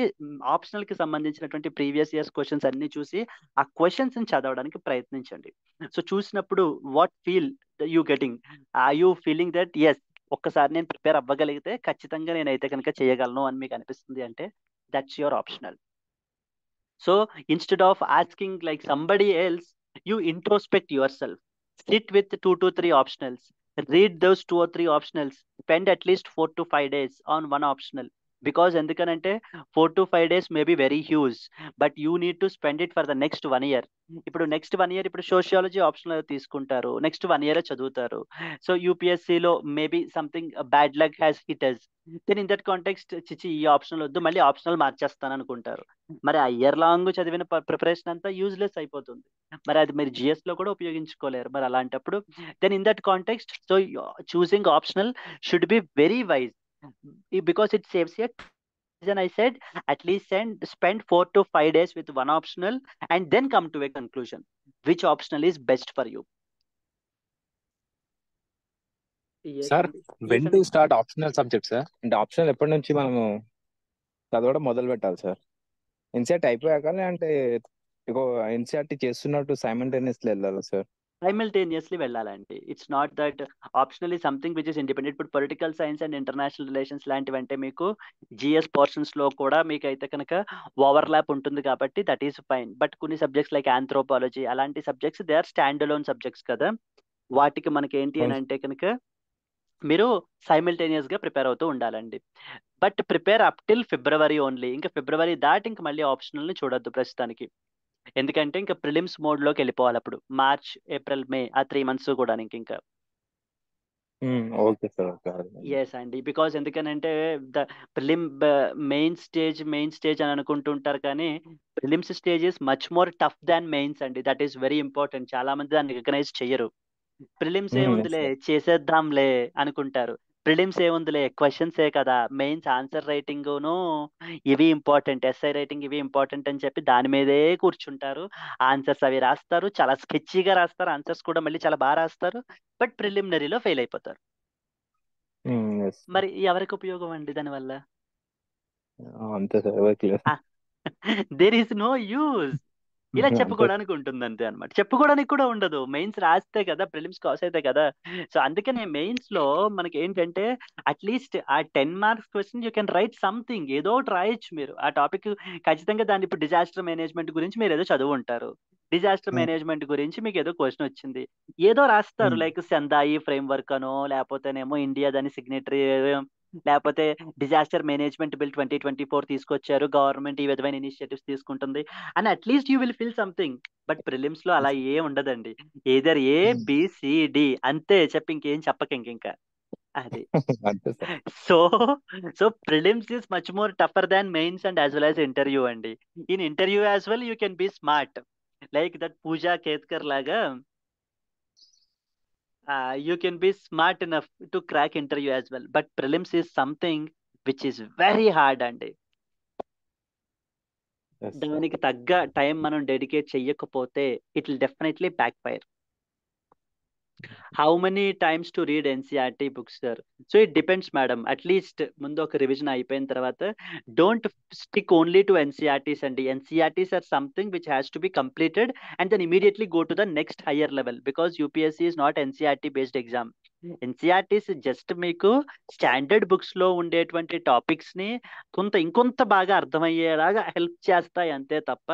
ఆప్షనల్ కి సంబంధించినటువంటి ప్రీవియస్ ఇయర్స్ క్వశ్చన్స్ అన్ని చూసి ఆ క్వశ్చన్స్ చదవడానికి ప్రయత్నించండి. సో చూసినప్పుడు what feel you getting, or you feeling that yes ఒక్కసారి నేను ప్రిపేర్ అవ్వగలిగితే ఖచ్చితంగా నేనైతే కనుక చేయగలను అని మీకు అనిపిస్తుంది అంటే that's your optional. So instead of asking like somebody else, you introspect yourself. Sit with 2 to 3 optionals. Read those 2 or 3 optionals. Spend at least 4 to 5 days on one optional. Because ఎందుకనంటే 4 to 5 days may be very huge, but you need to spend it for the next 1 year. ఇప్పుడు next 1 year ఇప్పుడు sociology optional తీసుకుంటారు, next 1 year చదువుతారు. So యూపీఎస్సీలో maybe something bad luck has hit us, then in that context చిచి ఈ optional వద్దు మళ్ళీ optional మార్చేస్తాను అనుకుంటారు. మరి ఆ ఇయర్ లాంగ్ చదివిన ప్రిపరేషన్ అంతా యూజ్లెస్ అయిపోతుంది. మరి అది మీరు జిఎస్ లో కూడా ఉపయోగించుకోలేరు. మరి అలాంటప్పుడు then in that context so choosing optional should be very wise, because it saves year. Then I said at least spend 4 to 5 days with one optional and then come to a conclusion which optional is best for you. Yes sir అండి. When to start optional subject sir? అంటే optional ఎప్పటి నుంచి మనము చదవడం మొదలు పెట్టాలి sir? NCERT అయిపోయాక అంటే ఎన్సీఆర్టీ చేస్తున్నట్టు సైమల్టేనియస్లీ వెళ్ళాలి సార్? సైమల్టేనియస్లీ వెళ్ళాలండి. ఇట్స్ నాట్ దట్ ఆప్షనల్ ఈ సంథింగ్ విచ్ ఇస్ ఇండిపెండెంట్. ఇప్పుడు political science and international relations లాంటివి అంటే మీకు జిఎస్ పోర్షన్స్ లో కూడా మీకు అయితే కనుక ఓవర్లాప్ ఉంటుంది కాబట్టి దట్ ఈస్ ఫైన్. బట్ కొన్ని సబ్జెక్ట్స్ లైక్ ఆంథ్రోపాలజీ అలాంటి subjects they are stand alone subjects కదా, వాటికి మనకి ఏంటి అని అంటే కనుక మీరు సైమల్టేనియస్ గా ప్రిపేర్ అవుతూ ఉండాలండి. But prepare up till February only. ఇంకా ఫిబ్రవరి దాటి ఇంకా మళ్ళీ ఆప్షనల్ ని చూడొద్దు ప్రస్తుతానికి. ఎందుకంటే ఇంకా ప్రిలిమ్స్ మోడ్ లోకి వెళ్ళిపోవాలి అప్పుడు మార్చ్ ఏప్రిల్ మే ఆ 3 months కూడా ఇంకా. Okay sir, okay. ఎస్ అండి, బికాస్ ఎందుకనంటే ద ప్రిలిమ్ మెయిన్ స్టేజ్ అని అనుకుంటుంటారు కానీ prelims stage is much more tough than mains అండి. That is very important. చాలా మంది దాన్ని రికగ్నైజ్ చెయ్యరు. ప్రిలిమ్స్ ఏముందిలే చేసేద్దాంలే అనుకుంటారు. ప్రిలిమ్స్ ఏముందిలే క్వశ్చన్సే కదా, మెయిన్స్ ఆన్సర్ రైటింగ్ను ఇవి ఇంపార్టెంట్, ఎస్ఐ రైటింగ్ ఇవి ఇంపార్టెంట్ అని చెప్పి దాని మీదే కూర్చుంటారు. ఆన్సర్స్ అవి రాస్తారు, చాలా స్కెచ్గా రాస్తారు, ఆన్సర్స్ కూడా మళ్ళీ చాలా బాగా రాస్తారు. బట్ ప్రిలిమినరీలో ఫెయిల్ అయిపోతారు. మరి ఎవరికి ఉపయోగం అండి దానివల్ల? అంతే sir, there is no use. ఇలా చెప్పుకోవడానికి ఉంటుంది అంతే అనమాట. చెప్పుకోవడానికి కూడా ఉండదు. మెయిన్స్ రాస్తే కదా ప్రిలిమ్స్ పాస్ అయితే కదా. సో అందుకనే మెయిన్స్ లో మనకి ఏంటంటే అట్లీస్ట్ ఆ 10 marks question you can write something, ఏదో ఒకటి రాయొచ్చు మీరు ఆ టాపిక్. ఖచ్చితంగా దాన్ని ఇప్పుడు డిజాస్టర్ మేనేజ్మెంట్ గురించి మీరు ఏదో చదువు ఉంటారు. డిజాస్టర్ మేనేజ్మెంట్ గురించి మీకు ఏదో క్వశ్చన్ వచ్చింది, ఏదో రాస్తారు లైక్ సెందాయి ఫ్రేమ్వర్క్ అనో, లేకపోతేనేమో ఇండియా దాని సిగ్నేటరీ, లేకపోతే డిజాస్టర్ మేనేజ్మెంట్ బిల్ 2024 తీసుకొచ్చారు, గవర్నమెంట్ ఈ విధమైన ఇనిషియేటివ్స్ తీసుకుంటుంది అని at least you will feel something. But prelims లో అలా ఏ ఉండదండి. ఏదర్ ఏ బిసిడి అంతే చెప్పి ఇంకేం చెప్పక ఇంకా అది. So prelims is much more tougher than mains and as well as interview అండి. In interview as well you can be smart like that Puja Khedkar లాగా. You can be smart enough to crack interview as well, but prelims is something which is very hard అండి. దానికి తగ్గ time మనం dedicate చెయ్యకపోతే it will definitely backfire. How many times to read NCERT books sir? So it depends madam. At least ముందు ఒక revision అయిపోయిన తర్వాత don't stick only to NCERTs అండి. NCERTs are something which has to be completed and then immediately go to the next higher level, because UPSC is not NCERT based exam. NCERTs just మీకు standard books లో ఉండేటువంటి topics ని ఇంకొంత బాగా అర్థమయ్యేలాగా help చేస్తాయి అంతే తప్ప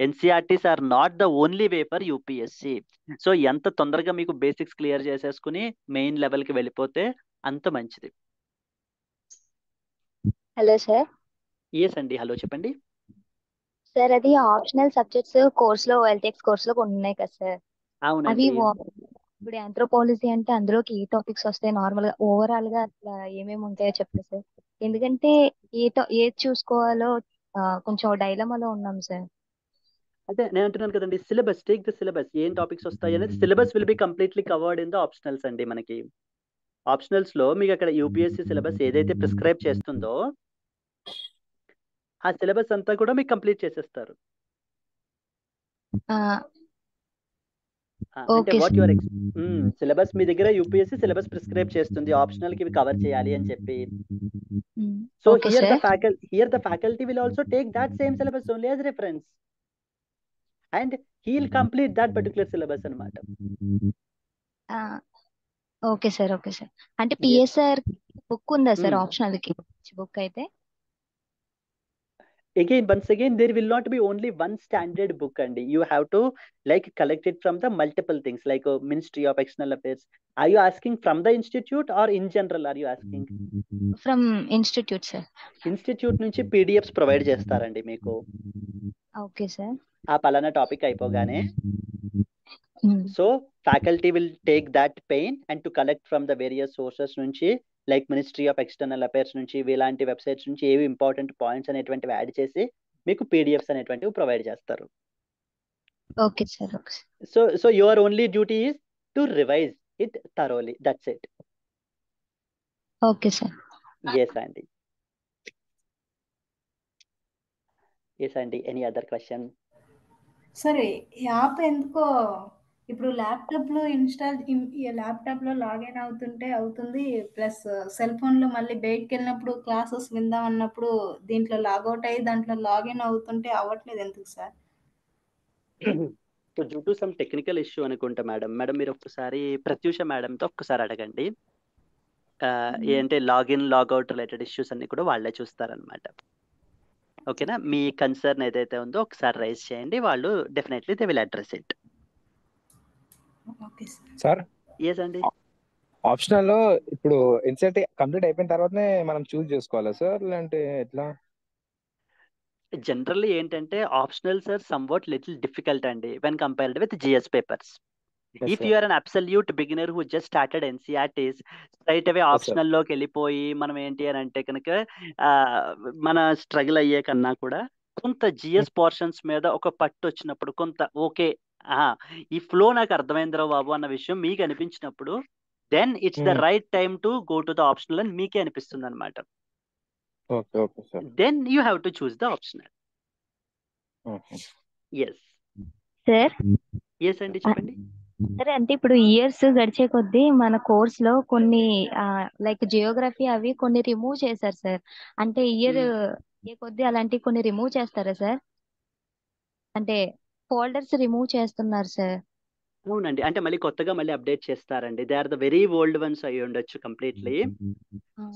NCERTs are not the only way for UPSC. So ఎంత తొందరగా మీకు బేసిక్స్ క్లియర్ చేసేసుకుని మెయిన్ లెవెల్ కి వెళ్ళిపోతే అంత మంచిది. Hello sir. ఎస్ అండి, హలో చెప్పండి. సార్ అది ఆప్షనల్ సబ్జెక్ట్స్ కోర్స్ లో LTX కోర్స్ లో కొన్ని ఉన్నాయి కదా సార్. అవి అవునండి. ఇప్పుడు ఆంథ్రోపాలజీ అంటే అందులోకి ఏ టాపిక్స్ వస్తాయి నార్మల్ గా ఓవరాల్ గా అట్లా ఏమేమి ఉంటాయో చెప్తారు సార్. ఎందుకంటే ఏది చూసుకోవాలో కొంచెం డైలమాలో ఉన్నాం సార్. అదే నేను అంటున్నాను కదండి, సిలబస్, టేక్ ద సిలబస్, ఏం టాపిక్స్ వస్తాయి అనేది syllabus will be completely covered in the optionals అండి. మనకి ఆప్షనల్స్ లో మీకు అక్కడ యూపీఎస్సీ సిలబస్ ఏదైతే ప్రిస్క్రైబ్ చేస్తుందో ఆ సిలబస్ అంతా కూడా మీకు కంప్లీట్ చేసేస్తారు. అంటే okay what sir. Your syllabus మీ దగ్గర యూపీఎస్సీ సిలబస్ ప్రిస్క్రైబ్ చేస్తుంది ఆప్షనల్ కి ఇవి కవర్ చేయాలి అని చెప్పి. So okay here the sir. faculty will also take that same syllabus only as reference and he'll complete that particular syllabus అన్నమాట. Okay sir. Okay sir. అంటే Yes. పిఎస్ఆర్ బుక్ ఉందా sir Hmm. Optional కి book అయితే? Once again, there will not be only one standard book, and you have to like collect it from the multiple things like Ministry of External Affairs. Are you asking from the institute or in general are you asking? From institute sir. Institute నుంచి PDFs provide చేస్తారండి మీకు. Okay sir. ఆ పలానా topic అయిపోగానే so faculty will take that pain and to collect from the various sources నుంచి like ministry of external affairs నుంచి ఇలాంటి websites నుంచి ఏవి ఇంపార్టెంట్ పాయింట్స్ అనేటువంటివి యాడ్ చేసి మీకు పీడిఎఫ్స్ అనేటువంటివి ప్రొవైడ్ చేస్తారు. Okay sir. Okay. So your only duty is to revise it thoroughly, that's it. Okay sir. Yes అండి. ఎస్ అండి. Any other question? సరే, యాప్ ఎందుకో ఇప్పుడు ల్యాప్టాప్లో ల్యాప్టాప్లో లాగిన్ అవుతుంది, ప్లస్ సెల్ ఫోన్లో మళ్ళీ బయటికి వెళ్ళినప్పుడు క్లాసెస్ విందాం అన్నప్పుడు దీంట్లో లాగౌట్ అయ్యి దాంట్లో లాగిన్ అవుతుంటే అవ్వట్లేదు ఎందుకు sir? So due to some technical issue అనుకుంటా మేడం. మీరు ఒక్కసారి ప్రత్యూష మేడంతో ఒక్కసారి అడగండి. ఏంటంటే లాగిన్ లాగౌట్ రిలేటెడ్ ఇష్యూస్ అన్ని కూడా వాళ్ళే చూస్తారనమాట. ఓకేనా? మీ కన్సర్న్ ఏదైతే ఉందో ఒకసారి రైజ్ చేయండి, వాళ్ళు definitely they will address it. Okay sir. Yes అండి. ఆప్షనల్ లో ఇప్పుడు ఎన్సెట్ కంప్లీట్ అయిపోయిన తర్వాతనే మనం చూస్ చేసుకోవాలా సార్, లేదంటే ఎట్లా? జనరల్లీ ఏంటంటే optionals are somewhat little difficult అండి when compared with GS papers. If you are an absolute beginner who just started NCRTs, straight away optional లోకి వెళ్ళిపోయి మనం ఏంటి అని అంటే కనుక మన స్ట్రగుల్ అయ్యే కన్నా కూడా కొంత జిఎస్ పోర్షన్స్ మీద ఒక పట్టు వచ్చినప్పుడు కొంత ఓకే ఈ ఫ్లో నాకు అర్థమైందిరా బాబు అన్న విషయం మీకు అనిపించినప్పుడు then it's the right time to go to the optional అని మీకే అనిపిస్తుంది అనమాట. Then you have to choose the optional. Yes sir. Yes అండి, చెప్పండి. సరే, అంటే ఇప్పుడు ఇయర్స్ గడిచే కొద్దీ మన కోర్స్ లో కొన్ని లైక్ జియోగ్రఫీ అవి కొన్ని రిమూవ్ చేశారు సార్. అంటే ఇయర్ ఏ కొద్దీ అలాంటి కొన్ని రిమూవ్ చేస్తారా సార్? అంటే ఫోల్డర్స్ రిమూవ్ చేస్తున్నారు సార్. అవునండి, అంటే మళ్ళీ కొత్తగా మళ్ళీ అప్డేట్ చేస్తారండి. They are the very old ones అయి ఉండొచ్చు కంప్లీట్లీ.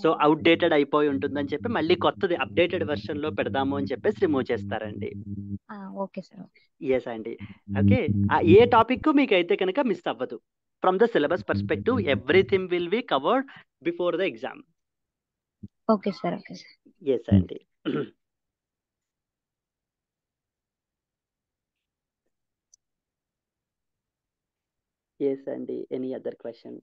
సో అవుట్డేటెడ్ అయిపోయి ఉంటుందని చెప్పి మళ్ళీ కొత్తది అప్డేటెడ్ వెర్షన్ లో పెడదాము అని చెప్పేసి రిమూవ్ చేస్తారండి. Okay sir. ఎస్ అండి. ఓకే, ఏ టాపిక్ మీకు అయితే కనుక మిస్ అవ్వదు. From the syllabus perspective everything will be covered before the exam. Okay sir. Okay sir. Yes అండి. ఎస్ అండి. Any other question?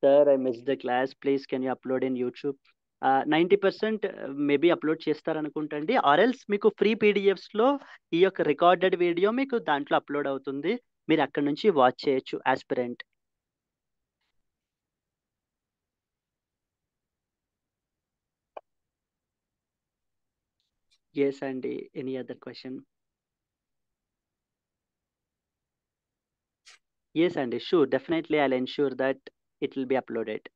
Sir, I missed the class. Please, can you upload in YouTube? 90% maybe upload చేస్తారనుకుంటండి. Or else మీకు free పీడిఎఫ్స్లో ఈ యొక్క recorded video మీకు దాంట్లో upload అవుతుంది. మీరు అక్కడ నుంచి వాచ్ చేయొచ్చు ఆస్పిరెంట్. ఎస్ అండి. Any other question? ఎస్ అండి, sure, definitely I will ensure that it will B uploaded.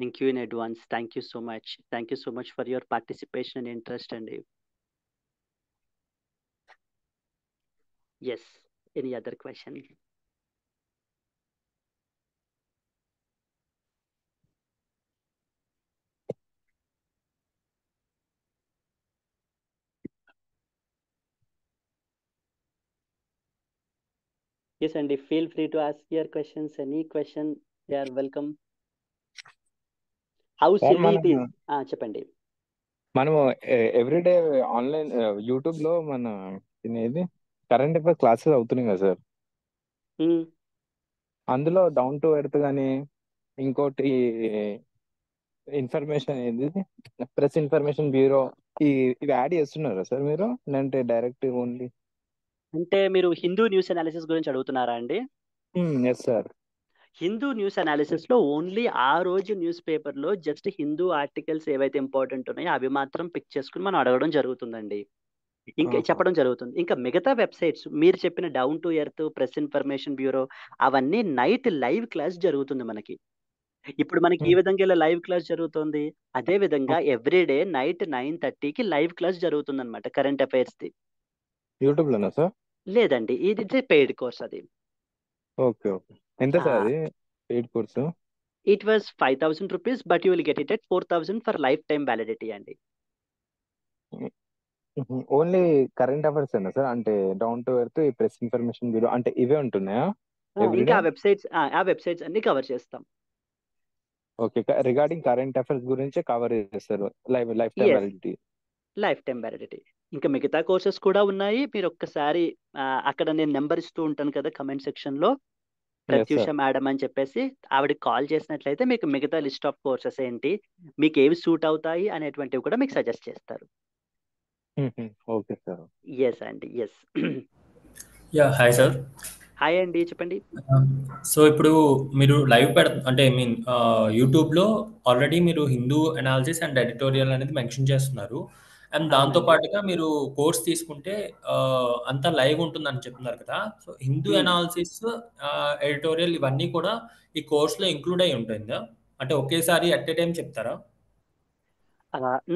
Thank you in advance. Thank you so much. Thank you so much for your participation and interest అండి. Yes. Any other question? Yes, Andy, feel free to ask your questions. Any question, they are welcome. How sir silly మనం it is. చెప్పండి. మనము everyday online YouTube లో మన ఇది current affairs classes అవుతున్నాయి కదా sir. అందులో డౌన్ టు ఎర్త్ కానీ ఇంకోటి ఇన్ఫర్మేషన్ ఏది ప్రెస్ ఇన్ఫర్మేషన్ బ్యూరో ఇవి యాడ్ చేస్తున్నారా సార్ మీరు, లేదంటే డైరెక్ట్ ఓన్లీ? అంటే మీరు హిందూ న్యూస్ అనాలిసిస్ గురించి అడుగుతున్నారా అండి? Yes sir. Hindu news analysis లో ఓన్లీ ఆ రోజు న్యూస్ పేపర్ లో జస్ట్ హిందూ ఆర్టికల్స్ ఏవైతే ఇంపార్టెంట్ ఉన్నాయో అవి మాత్రం పిక్ చేసుకుని మనం అడగడం జరుగుతుందండి. ఇంకా చెప్పడం జరుగుతుంది. ఇంకా మిగతా వెబ్సైట్స్ మీరు చెప్పిన down to earth, press information bureau అవన్నీ నైట్ లైవ్ క్లాస్ జరుగుతుంది మనకి. ఇప్పుడు మనకి ఈ విధంగా ఇలా లైవ్ క్లాస్ జరుగుతుంది. అదే విధంగా ఎవ్రీడే నైట్ 9:30కి లైవ్ క్లాస్ జరుగుతుంది అనమాట కరెంట్ అఫైర్స్ ది. యూట్యూబ్ లోనా సార్? లేదండి, ఇది పెయిడ్ కోర్స్ అది. Okay okay. ఎంత సార్ అది paid course? It was 5,000 rupees, but you will get it at 4,000 for life time validity అండి. ఓన్లీ కరెంట్ అఫైర్స్ ఏనా సార్? అంటే డౌన్ టు ఎర్త్, ఈ ప్రెస్ ఇన్ఫర్మేషన్ బ్యూరో అంటే ఇవే ఉంటున్నాయా ఇంకా ఎవ్రీడే? ఆ వెబ్సైట్స్ అన్ని కవర్ చేస్తాం. ఓకే, రిగార్డింగ్ కరెంట్ అఫైర్స్ గురించి కవర్ చేస్తారు life time validity. Life time validity. ఇంకా మిగతా కోర్సెస్ కూడా ఉన్నాయి. మీరు ఒక్కసారి అక్కడ నేను నెంబర్ ఇస్తూ ఉంటాను కదా కమెంట్ సెక్షన్ లో, ప్రత్యూష మేడం అని చెప్పేసి ఆవిడకి కాల్ చేసినట్లయితే మీకు మిగతా లిస్ట్ ఆఫ్ కోర్సెస్ ఏంటి, మీకు ఏవి సూట్ అవుతాయి అనేటువంటివి కూడా మీకు సజెస్ట్ చేస్తారు. Okay sir. ఎస్ అండి, yes. Yeah, hi sir. Hi అండి, చెప్పండి. సో ఇప్పుడు మీరు లైవ్ అంటే ఐ మీన్ యూట్యూబ్లో ఆల్రెడీ మీరు హిందూ అనాలిసిస్ అండ్ ఎడిటోరియల్ అనేది మెన్షన్ చేస్తున్నారు. అండ్ దాంతో పాటుగా మీరు కోర్స్ తీసుకుంటే అంతా లైవ్ ఉంటుందని చెప్తున్నారు కదా. సో హిందూ అనాలిసిస్, ఎడిటోరియల్ ఇవన్నీ కూడా ఈ కోర్స్లో ఇంక్లూడ్ అయి ఉంటుందా? అంటే ఒకేసారి అట్ ఏ టైం చెప్తారా?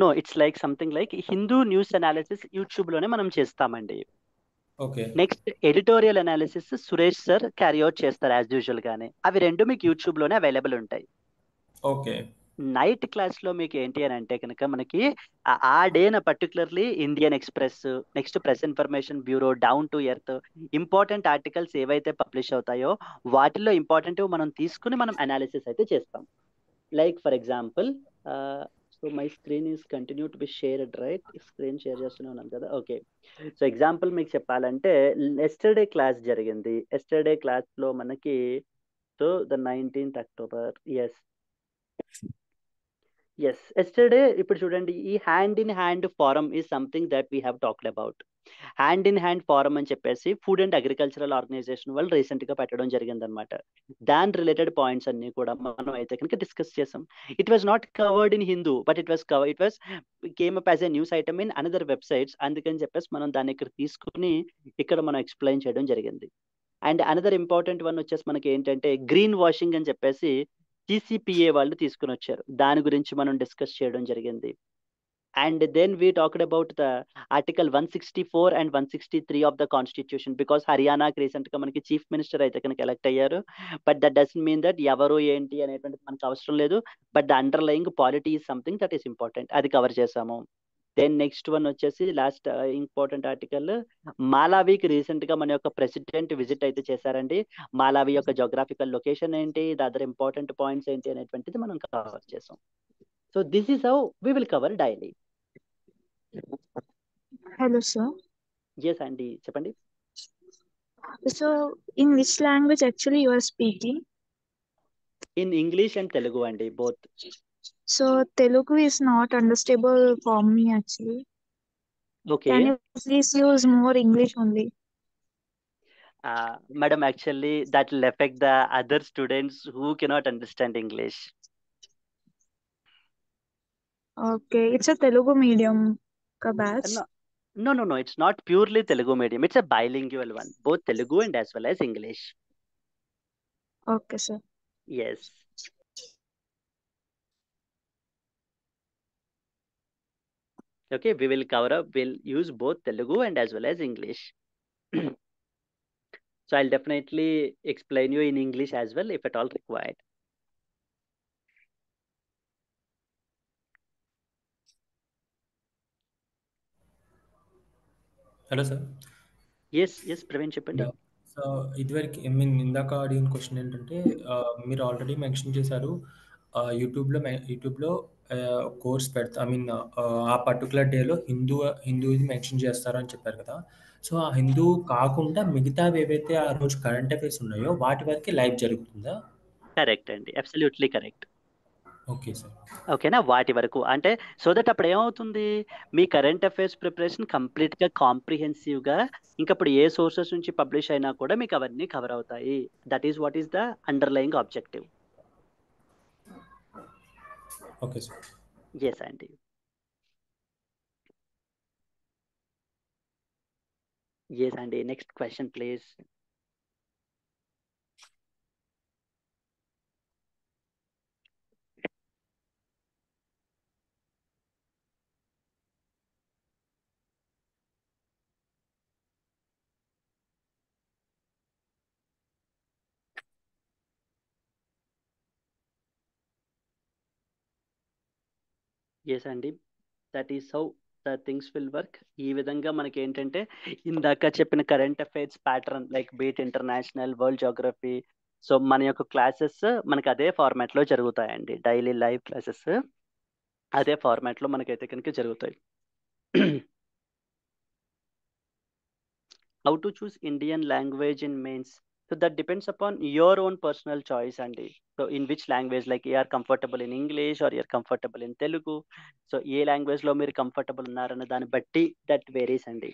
No, it's like something like Hindu news analysis YouTube లోనే మనం చేస్తామండి. Okay. Next editorial analysis Suresh sir carry out చేస్తారు యాజ్ యూజువల్ గానే. అవి రెండు మీకు యూట్యూబ్ లోనే అవైలబుల్ ఉంటాయి. ఓకే. నైట్ క్లాస్ లో మీకు ఏంటి అని అంటే కనుక మనకి ఆ డేన particularly Indian Express, next Press information Bureau, Down to Earth important articles ఏవైతే పబ్లిష్ అవుతాయో వాటిల్లో ఇంపార్టెంట్ మనం తీసుకుని మనం అనాలిసిస్ అయితే చేస్తాం. Like for example, so my screen is continue to be shared, right? Screen share చేస్తూనే ఉన్నాను కదా. ఓకే, సో ఎగ్జాంపుల్ మీకు చెప్పాలంటే ఎస్టర్డే క్లాస్ జరిగింది. ఎస్టర్డే క్లాస్ లో మనకి so the 19th October, yes yesterday. ఇప్పుడు చూడండి, ఈ hand in hand form is something that we have talked about. Hand in hand form అని చెప్పేసి ఫుడ్ అండ్ అగ్రికల్చరల్ ఆర్గనైజేషన్ వాళ్ళు రీసెంట్ గా పెట్టడం జరిగింది అనమాట. దాని రిలేటెడ్ పాయింట్స్ అన్ని కూడా మనం అయితే కనుక డిస్కస్ చేసాం. It was not covered in Hindu, but it was came up as a news item in another websites. అందుకని చెప్పేసి మనం దాన్ని ఇక్కడ తీసుకుని ఇక్కడ మనం ఎక్స్ప్లెయిన్ చేయడం జరిగింది. అండ్ అనదర్ ఇంపార్టెంట్ వన్ వచ్చేసి మనకి ఏంటంటే గ్రీన్ వాషింగ్ అని చెప్పేసి TCPA వాళ్ళు తీసుకుని వచ్చారు. దాని గురించి మనం డిస్కస్ చేయడం జరిగింది. And then we talked about the article 164 and 163 of the constitution, because హర్యానాకి రీసెంట్ గా మనకి చీఫ్ మినిస్టర్ అయితే కనుక ఎలక్ట్ అయ్యారు. But that doesn't mean that ఎవరు ఏంటి అనేటువంటిది మనకు అవసరం లేదు. But the underlying polity is something that is important. అది కవర్ చేసాము. దెన్ నెక్స్ట్ వన్ వచ్చేసి లాస్ట్ ఇంపార్టెంట్ ఆర్టికల్, మాలావికి రీసెంట్ గా మన యొక్క ప్రెసిడెంట్ విజిట్ అయితే చేశారండి. మాలావి యొక్క జోగ్రాఫికల్ లొకేషన్ ఏంటి, ద అదర్ ఇంపార్టెంట్ పాయింట్స్ ఏంటి అనేటువంటిది మనం కవర్ చేసాం. So this is how we will cover daily. Hello, sir. Yes అండి, చెప్పండి. So, in which language actually you are speaking? In English and Telugu అండి, both. So, Telugu is not understandable for me actually. Okay. Can you please use more English only? Madam, actually that will affect the other students who cannot understand English. Okay, it's a Telugu medium ka batch. No, it's not purely Telugu medium. It's a bilingual one, both Telugu and as well as English. Okay, sir. Yes. Okay, we will cover up, we'll use both Telugu and as well as English. So I'll definitely explain you in English as well if at all required. Hello sir. Yes Praveen, చెప్పండి. So ఇదివరకు ఇందాక అడిగిన question ఏంటంటే మీరు already mention చేశారు యూట్యూబ్లో course పెడతా ఆ పర్టికులర్ డేలో హిందూ ఇది మెన్షన్ చేస్తారు అని చెప్పారు కదా. సో ఆ హిందూ కాకుండా మిగతావి ఏవైతే ఆ రోజు కరెంట్ అఫైర్స్ ఉన్నాయో వాటి వరకు లైవ్ జరుగుతుందా? కరెక్ట్ అండి, అబ్సల్యూట్లీ కరెక్ట్. Okay sir. ఓకేనా, వాటి వరకు అంటే సో దట్ అప్పుడు ఏమవుతుంది, మీ కరెంట్ అఫైర్స్ ప్రిపరేషన్ కంప్లీట్గా కాంప్రిహెన్సివ్గా ఇంకప్పుడు ఏ సోర్సెస్ నుంచి పబ్లిష్ అయినా కూడా మీకు అవన్నీ కవర్ అవుతాయి. That is what is the underlying objective. Okay sir. Yes అండి. ఎస్ అండి, నెక్స్ట్ క్వశ్చన్ ప్లీజ్. ఎస్ అండి, that is how the things will work. ఈ విధంగా మనకి ఏంటంటే ఇందాక చెప్పిన current affairs pattern like beat international, world geography, so మన యొక్క క్లాసెస్ మనకి అదే ఫార్మాట్లో జరుగుతాయండి. డైలీ లైవ్ క్లాసెస్ అదే ఫార్మాట్లో మనకైతే కనుక జరుగుతాయి. How to choose Indian language in mains? So that depends upon your own personal choice అండి. So in which language, like you are comfortable in English or you're comfortable in Telugu. So A language లో మీరు comfortable ఉన్నారన్న దాన్ని బట్టి that varies అండి.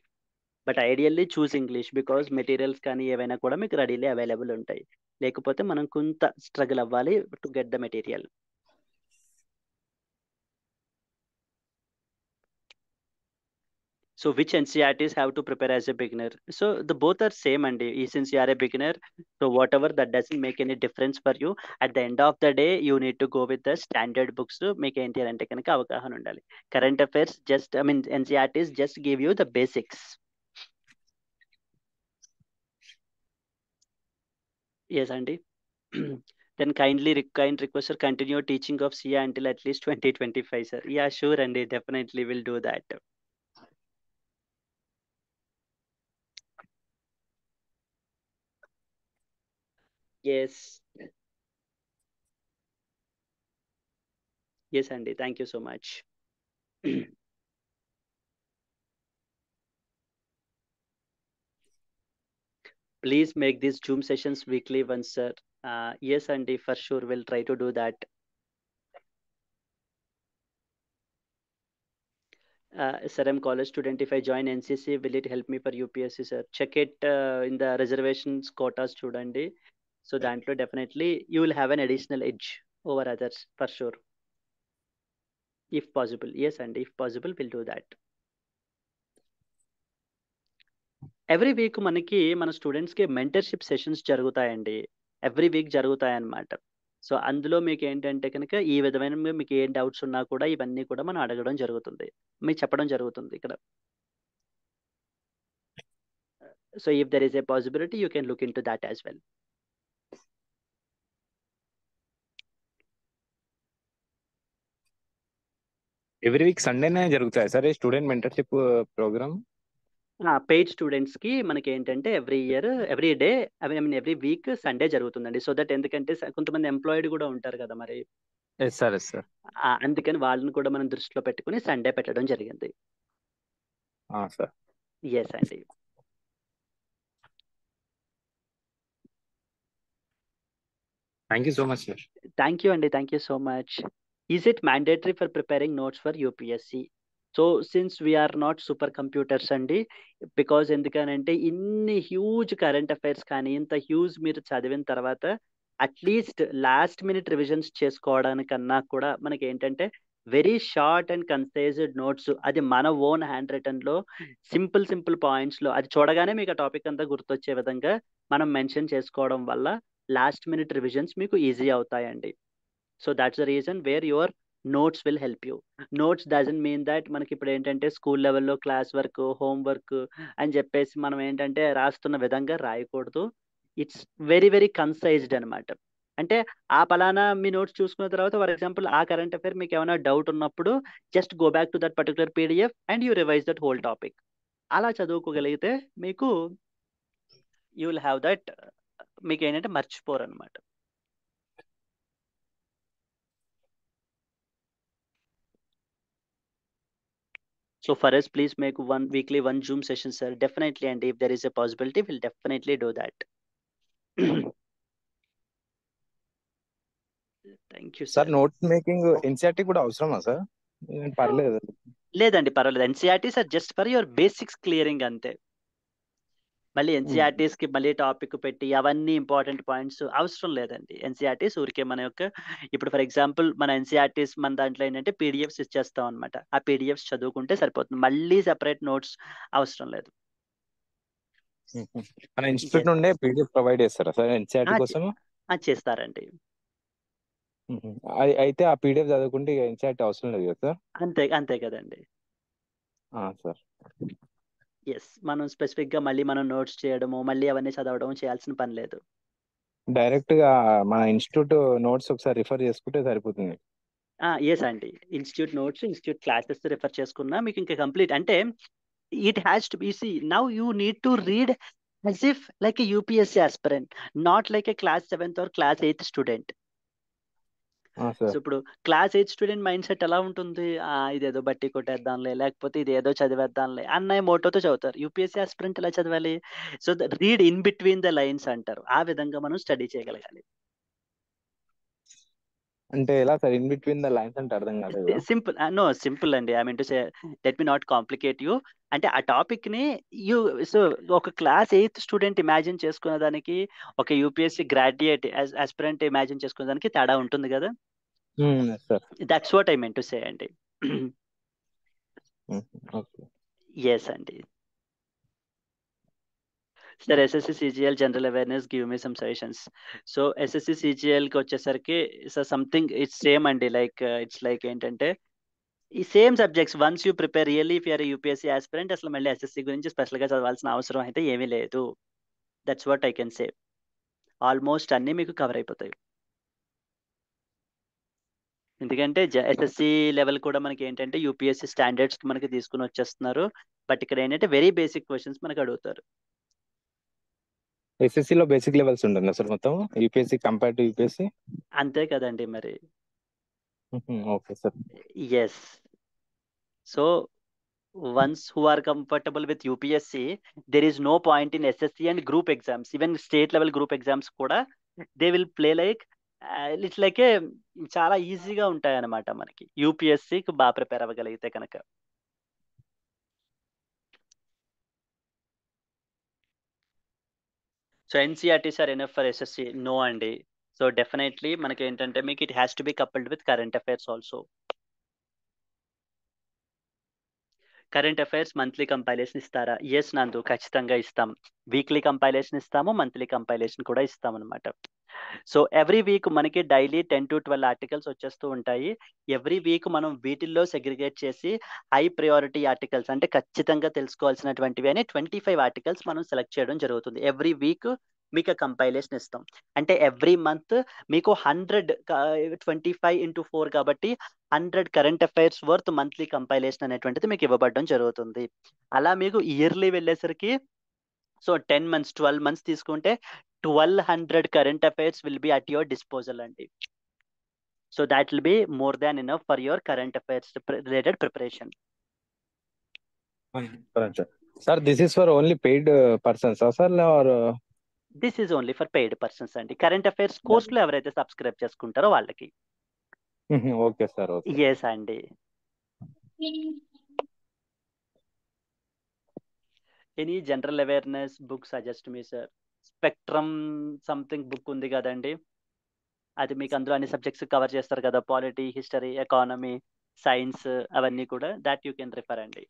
But ideally choose English because materials కానీ ఏవైనా కూడా మీకు రెడీలీ అవైలబుల్ ఉంటాయి. లేకపోతే మనం కొంత స్ట్రగుల్ అవ్వాలి to get the material. So which NCERTs have to prepare as a beginner? So the both are same and since you are a beginner, so whatever that doesn't make any difference for you. At the end of the day, you need to go with the standard books to make NTR and technical avagahan undali. Current affairs just NCERTs just give you the basics. Yes, Andy. Then kindly request sir continue teaching of CA until at least 2025, sir. Yeah, sure, Andy, definitely will do that. Yes. Yes, Andy. Thank you so much. Please make these Zoom sessions weekly once, sir. Yes, Andy, for sure we'll try to do that. Sir, I'm college student. If I join NCC, will it help me for UPSC, sir? Check it in the reservations quotas chudandi. So dantlo definitely you will have an additional edge over others for sure. If possible. Yes, Andy, if possible, we'll do that. Every week మనకి మన స్టూడెంట్స్కి mentorship sessions జరుగుతాయండి. Every week జరుగుతాయి అన్నమాట. So అందులో మీకు ఏంటంటే కనుక ఈ విధమైన మీకు ఏం డౌట్స్ ఉన్నా కూడా ఇవన్నీ కూడా మనం అడగడం జరుగుతుంది, మీకు చెప్పడం జరుగుతుంది ఇక్కడ. So if there is a possibility you can look in to that as well. Every week సండేనే జరుగుతాయి sir student mentorship program? Paid students కి మనకి ఏంటంటే every day every week Sunday జరుగుతుందండి. సో దట్ ఎందుకంటే కొంతమంది ఎంప్లాయిడ్ కూడా ఉంటారు కదా మరి, సార్ అందుకని వాళ్ళని కూడా మనం దృష్టిలో పెట్టుకుని సండే పెట్టడం జరిగింది. సార్ ఎస్ అండి. Thank you so much sir. Thank you అండి, thank you so much. Is it mandatory for preparing notes for UPSC? So since we're not super computers అండి, బికాజ్ ఎందుకనంటే ఇన్ని హ్యూజ్ కరెంట్ అఫైర్స్ కానీ ఇంత huge మీరు చదివిన తర్వాత అట్లీస్ట్ లాస్ట్ మినిట్ రివిజన్స్ చేసుకోవడానికన్నా కూడా మనకి ఏంటంటే వెరీ షార్ట్ అండ్ కన్సైజ్డ్ నోట్స్, అది మన ఓన్ హ్యాండ్ రిటర్న్లో సింపుల్ పాయింట్స్లో అది చూడగానే మీకు ఆ టాపిక్ అంతా గుర్తొచ్చే విధంగా మనం మెన్షన్ చేసుకోవడం వల్ల లాస్ట్ మినిట్ రివిజన్స్ మీకు ఈజీ అవుతాయండి. So that's the reason where your notes will help you. Notes doesn't mean that మనకి ఇప్పుడు ఏంటంటే స్కూల్ లెవెల్లో క్లాస్ వర్క్, హోంవర్క్ అని చెప్పేసి మనం ఏంటంటే రాస్తున్న విధంగా రాయకూడదు. ఇట్స్ వెరీ కన్సైజ్డ్ అనమాట. అంటే ఆ పలానా మీ నోట్స్ చూసుకున్న తర్వాత ఫర్ ఎగ్జాంపుల్ ఆ కరెంట్ అఫైర్ మీకు ఏమైనా డౌట్ ఉన్నప్పుడు just go back to that particular PDF and you revise that whole topic. అలా చదువుకోగలిగితే మీకు యూ విల్ హ్యావ్ దట్, మీకు ఏంటంటే మర్చిపోరు అనమాట. So for us, please make weekly one Zoom session, sir. Definitely, and if there is a possibility, we'll definitely do that. Thank you, sir. Sir note making NCERT కూడా అవసరమా sir? పర్లేదు. లేదండి, పర్వాలేదు. NCERTs are just for your basics clearing అంతే. మళ్ళీ NCERTs కి మళ్ళీ topic పెట్టి అవన్నీ ఇంపార్టెంట్ పాయింట్స్ అవసరం లేదండి. ఎన్సీఆర్టీస్ ఊరికే మన యొక్క, ఇప్పుడు ఫర్ ఎగ్జాంపుల్ మన ఎన్సీఆర్టీస్ మన దాంట్లో ఏంటంటే పీడిఎఫ్స్ ఇచ్చేస్తాం అనమాట. ఆ పీడిఎఫ్స్ చదువుకుంటే సరిపోతుంది, మళ్ళీ సెపరేట్ నోట్స్ అవసరం లేదు. మన ఇన్స్టిట్యూట్ నుండే పీడిఎఫ్ ప్రొవైడ్ చేస్తారా సార్ ఎన్సీఆర్టీ కోసం? చేస్తారండి. అయితే ఆ పీడిఎఫ్ చదువుకుంటే ఎన్సీఆర్టీ అవసరం లేదు కదా సార్? అంతే కదండి. సార్ ఎస్, మనం స్పెసిఫిక్ గా మళ్ళీ మనం నోట్స్ చేయడము మళ్ళీ అవన్నీ చదవడం చేయాల్సిన పని లేదు. డైరెక్ట్ గా మన ఇన్స్టిట్యూట్ నోట్స్ ఒకసారి రిఫర్ చేసుకుంటే సరిపోతుంది. ఎస్ అండి, institute notes, institute classes refer చేసుకున్నా మీకు ఇంకా కంప్లీట్. అంటే it has to be, see now you need to read as if like a UPSC aspirant, not like a class 7th or class 8th student. So ఇప్పుడు class 8 student mind set ఎలా ఉంటుంది, ఇదేదో బట్టి కొట్టేద్దాంలే, లేకపోతే ఇది ఏదో చదివేద్దాంలే అన్నయ్య మోటోతో చదువుతారు. యూపీఎస్సీ ఆస్పిరెంట్ ఎలా చదవాలి? So read in between the lines అంటారు, ఆ విధంగా మనం స్టడీ చేయగలగాలి. అంటే ఎలా sir in between the lines అంటే అర్థం కాలేదు. సింపుల్ అండి. I mean to say, let me not complicate you. అంటే ఆ టాపిక్ ని సో ఒక క్లాస్ 8th స్టూడెంట్ ఇమాజిన్ చేసుకునే దానికి ఒక యూపీఎస్సీ గ్రాడ్యుయేట్ ఆస్పిరెంట్ ఇమాజిన్ చేసుకునే దానికి తేడా ఉంటుంది కదా. That's what I meant to say అండి. ఎస్ అండి. Sir SSC CGL general awareness, give me some suggestions. So SSC CGL కి వచ్చేసరికి సంథింగ్ ఇట్స్ సేమ్ అండి, లైక్ ఇట్స్ లైక్ ఏంటంటే ఈ same subjects once you prepare really if you're UPSC aspirant, అసలు మళ్ళీ SSC గురించి స్పెషల్గా చదవాల్సిన అవసరం అయితే ఏమీ లేదు. That's what I can say. Almost అన్నీ మీకు కవర్ అయిపోతాయి. ఎందుకంటే ఎస్ఎస్సి లెవెల్ కూడా మనకి ఏంటంటే యూపీఎస్సీ స్టాండర్డ్స్ మనకి తీసుకుని వచ్చేస్తున్నారు. బట్ ఇక్కడ ఏంటంటే వెరీ బేసిక్ క్వశ్చన్స్ మనకు అడుగుతారు. ఎస్ఎస్సి లో బేసిక్ లెవెల్స్ ఉంటుంది సార్ మొత్తం, యూపీఎస్సీ కంపేర్ టు యూపీఎస్సీ. అంతే కదండి మరి. Okay sir. Yes. So once who are comfortable with UPSC, there is no point in SSC and group exams. Even state level group exams కూడా they will play like it's like చాలా ఈజీగా ఉంటాయి అన్నమాట మనకి, యూపీఎస్సీకి బాగా ప్రిపేర్ అవ్వగలిగితే కనుక. So NCERT sir enough for SSC? No అండి. సో డెఫినెట్లీ మనకి ఏంటంటే మీకు it has to be coupled with current affairs also. Current affairs monthly compilation ఇస్తారా? ఎస్ నందు, ఖచ్చితంగా ఇస్తాం. వీక్లీ కంపైలేషన్ ఇస్తాము, మంత్లీ కంపైలేషన్ కూడా ఇస్తాం అనమాట. సో ఎవ్రీ వీక్ మనకి డైలీ 10 to 12 ఆర్టికల్స్ వచ్చేస్తూ ఉంటాయి. ఎవ్రీ వీక్ మనం వీటిల్లో సెగ్రిగేట్ చేసి హై ప్రయారిటీ ఆర్టికల్స్, అంటే ఖచ్చితంగా తెలుసుకోవాల్సినటువంటివి అని 25 ఆర్టికల్స్ మనం సెలెక్ట్ చేయడం జరుగుతుంది. ఎవ్రీ వీక్ మీకు కంపైలేషన్ ఇస్తాం. అంటే ఎవ్రీ మంత్ మీకు 100, 25 into 4 కాబట్టి 100 current affairs worth monthly compilation అనేటువంటిది మీకు ఇవ్వబడడం జరుగుతుంది. అలా మీకు ఇయర్లీ వెళ్ళేసరికి సో 10 months 12 months తీసుకుంటే 1200 current affairs will be at your disposal అండి. So that will be more than enough for your current affairs related preparation. Sir this is for only paid persons sir or? This is only for paid persons అండి. Current affairs కోర్సులో ఎవరైతే subscribe చేసుకుంటారో వాళ్ళకి. Okay sir. Yes అండి. Any general awareness book suggest me sir? Spectrum something book ఉంది కదండి, అది మీకు అందులో అన్ని సబ్జెక్ట్స్ కవర్ చేస్తారు కదా, పాలిటీ, హిస్టరీ, ఎకానమీ, సైన్స్, అవన్నీ కూడా దాట్ యూ కెన్ రిఫర్ అండి.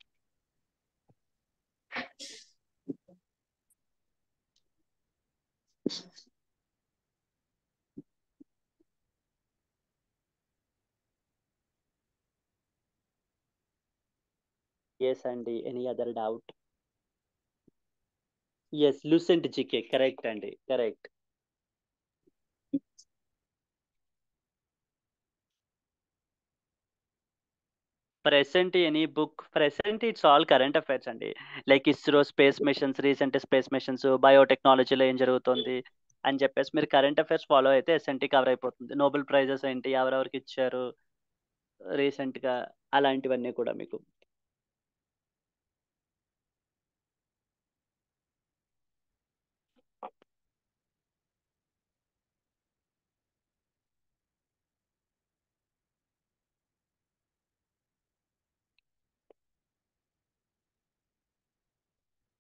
ఎస్ అండి. Any other doubt? Yes, Lucent GK, correct అండి, correct. Present any book, present it's all current affairs అండి. Like ISRO space missions, recent space missions, బయోటెక్నాలజీలో ఏం జరుగుతుంది అని చెప్పేసి మీరు కరెంట్ అఫైర్స్ ఫాలో అయితే ఎస్ఎన్టీ కవర్ అయిపోతుంది. నోబెల్ ప్రైజెస్ ఏంటి, ఎవరెవరికి ఇచ్చారు రీసెంట్ గా, అలాంటివన్నీ కూడా మీకు.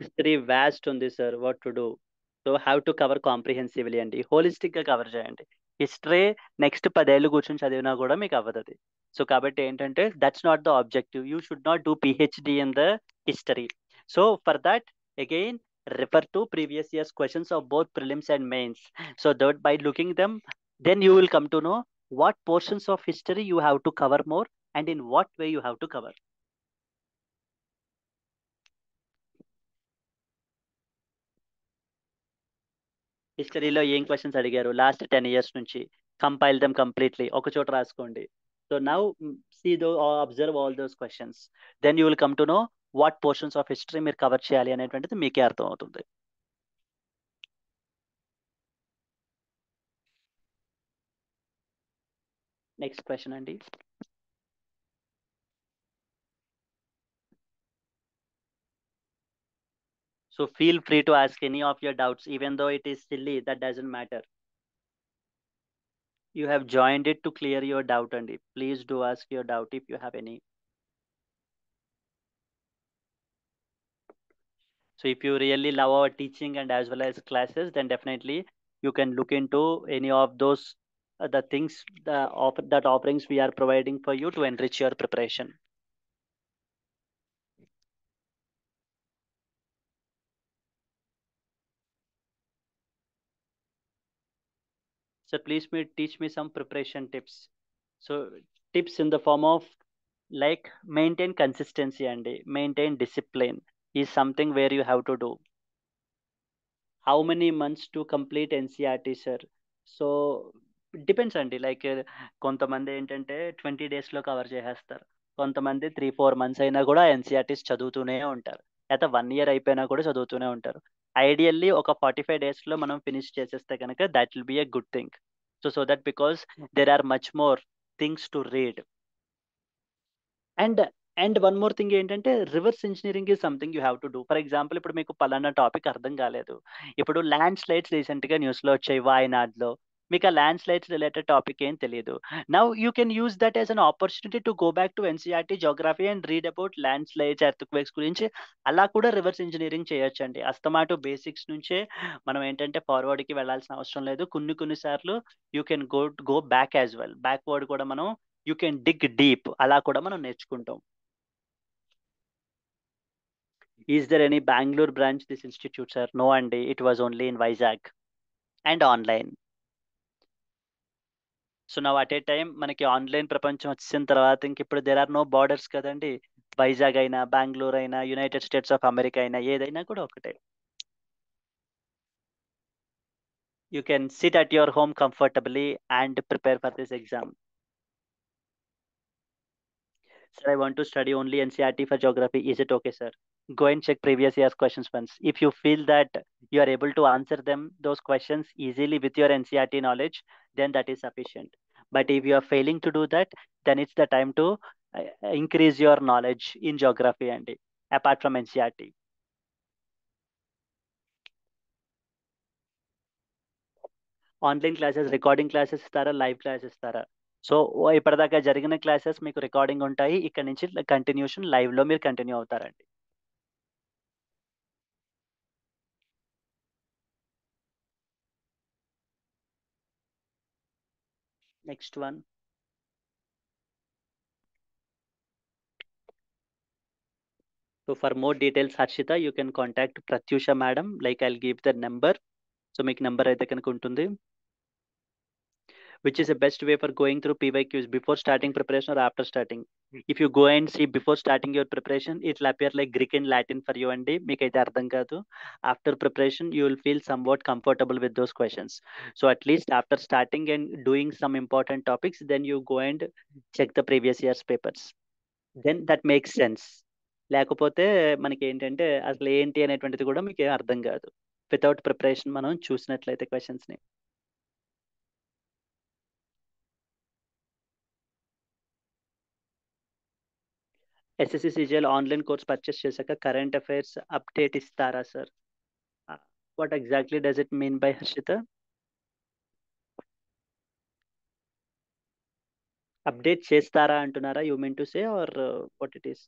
హిస్టరీ వ్యాస్ట్ ఉంది sir, what to do. So have to cover comprehensively అండి, హోలిస్టిక్ గా కవర్ చేయండి. హిస్టరీ నెక్స్ట్ 10 ఏళ్ళు కూర్చొని చదివినా కూడా మీకు అవ్వదు అది. సో కాబట్టి ఏంటంటే that's not the objective, you should not do PhD in the history. So for that again refer to previous year's questions of both prelims and mains, so that by looking them, then you will come to know what portions of history you have to cover more and in what way you have to cover. హిస్టరీలో ఏం questions అడిగారు last 10 years నుంచి, compile them completely, ఒక చోట రాసుకోండి. So now see though observe all those questions, then you will come to know what portions of history మీరు cover చేయాలి అనేటువంటిది మీకే అర్థం అవుతుంది. నెక్స్ట్ క్వశ్చన్ అండి. So feel free to ask any of your doubts, even though it is silly, that doesn't matter. You have joined it to clear your doubt, and please do ask your doubt if you have any. So if you really love our teaching and as well as classes, then definitely you can look into any of those the things, that offerings we are providing for you to enrich your preparation. So please teach me some preparation tips. So tips in the form of like maintain consistency and maintain discipline is something where you have to do. How many months to complete NCRT, sir? So depends అండి. Like కొంతమంది ఏంటంటే 20 డేస్లో cover చేసేస్తారు, కొంతమంది 3-4 months అయినా కూడా NCERTs చదువుతూనే ఉంటారు, లేదా 1 year అయిపోయినా కూడా చదువుతూనే ఉంటారు. ఐడియల్లీ ఒక 45 డేస్లో మనం ఫినిష్ చేసేస్తే కనుక that will be a good thing. So that because there are much more things to read. And and one more thing ఏంటంటే reverse engineering is something you have to do. For example ఇప్పుడు మీకు పలానా topic అర్థం కాలేదు, ఇప్పుడు land slides రీసెంట్గా న్యూస్లో వచ్చాయి వాయనాడ్లో, మీకు ఆ ల్యాండ్ స్లైడ్స్ రిలేటెడ్ టాపిక్ ఏం తెలియదు. Now you can use that as an opportunity to go back to NCERT geography and read about land slides, earthquakes గురించి. అలా కూడా రివర్స్ ఇంజనీరింగ్ చేయొచ్చండి. అస్తమాటు బేసిక్స్ నుంచే మనం ఏంటంటే ఫార్వర్డ్కి వెళ్ళాల్సిన అవసరం లేదు. కొన్నిసార్లు you can go back as well, backward కూడా మనం యూ కెన్ డిగ్ డీప్, అలా కూడా మనం నేర్చుకుంటాం. Is there any Bangalore branch this institute, sir? No, and it was only in Vizag and online. So now at a time మనకి online ప్రపంచం వచ్చిన తర్వాత ఇంక ఇప్పుడు దేర్ ఆర్ నో బార్డర్స్ కదండి. వైజాగ్ అయినా, బెంగళూరు అయినా, యునైటెడ్ స్టేట్స్ ఆఫ్ అమెరికా అయినా, ఏదైనా కూడా ఒకటే. You can SIT at your home comfortably and prepare for this exam. Sir, I want to study only NCRT for geography. Is it okay, sir? Go and check previous year's questions once. If you feel that you are able to answer those questions easily with your NCRT knowledge, then that is sufficient. But if you are failing to do that, then it's the time to increase your knowledge in geography and apart from NCRT. Online classes, recording classes ఇస్తారా, live classes ఇస్తారా? So ఇప్పటిదాకా జరిగిన classes మీకు recording ఉంటాయి, ఇక్కడ నుంచి continuation లైవ్లో మీరు కంటిన్యూ అవుతారండి. Next one. So for more details, Harshita, you can contact Pratyusha madam. Like I'll give the number. So make number అయితే కనుక ఉంటుంది. Which is the best way for going through PYQs before starting preparation or after starting? If you go and see before starting your preparation, it will appear like Greek and Latin for you and మీకు అయితే అర్థం కాదు. After preparation, you will feel somewhat comfortable with those questions. So at least after starting and doing some important topics, then you go and check the previous year's papers. Then that makes sense. లేకపోతే మనకి ఏంటంటే అసలు ఏంటి అనేటువంటిది కూడా మీకు ఏం అర్థం కాదు వితౌట్ ప్రిపరేషన్ మనం చూసినట్లయితే క్వశ్చన్స్ని. SSC CGL online course purchase చేశాక కరెంట్ అఫైర్స్ అప్డేట్ ఇస్తారా sir? What exactly does it mean by Harshita? Update చేస్తారా అంటున్నారా? You mean to say or what it is?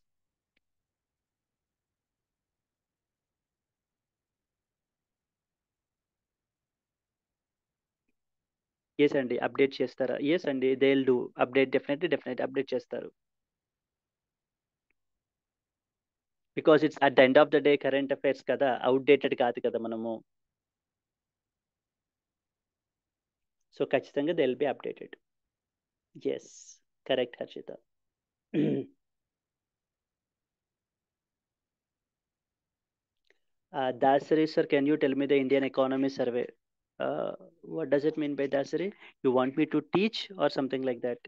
Yes అండి, అప్డేట్ చేస్తారా? ఎస్ అండి, they will do update, definitely update చేస్తారు. Because it's at the end of the day current affairs కదా, outdated కాదు కదా మనము. సో ఖచ్చితంగా they will be updated. Yes, correct Harshita. Dasari sir, can you tell me the Indian economy survey? What does it mean by Dasari? You want me to teach or something like that?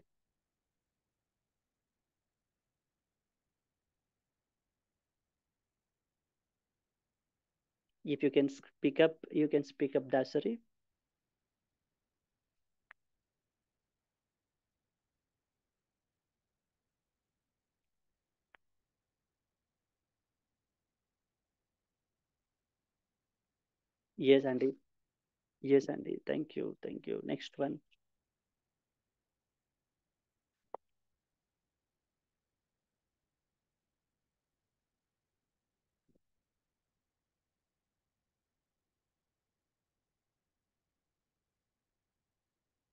If you can speak up, you can speak up, Dasari. Yes, Andy. Yes, Andy. Thank you. Thank you. Next one.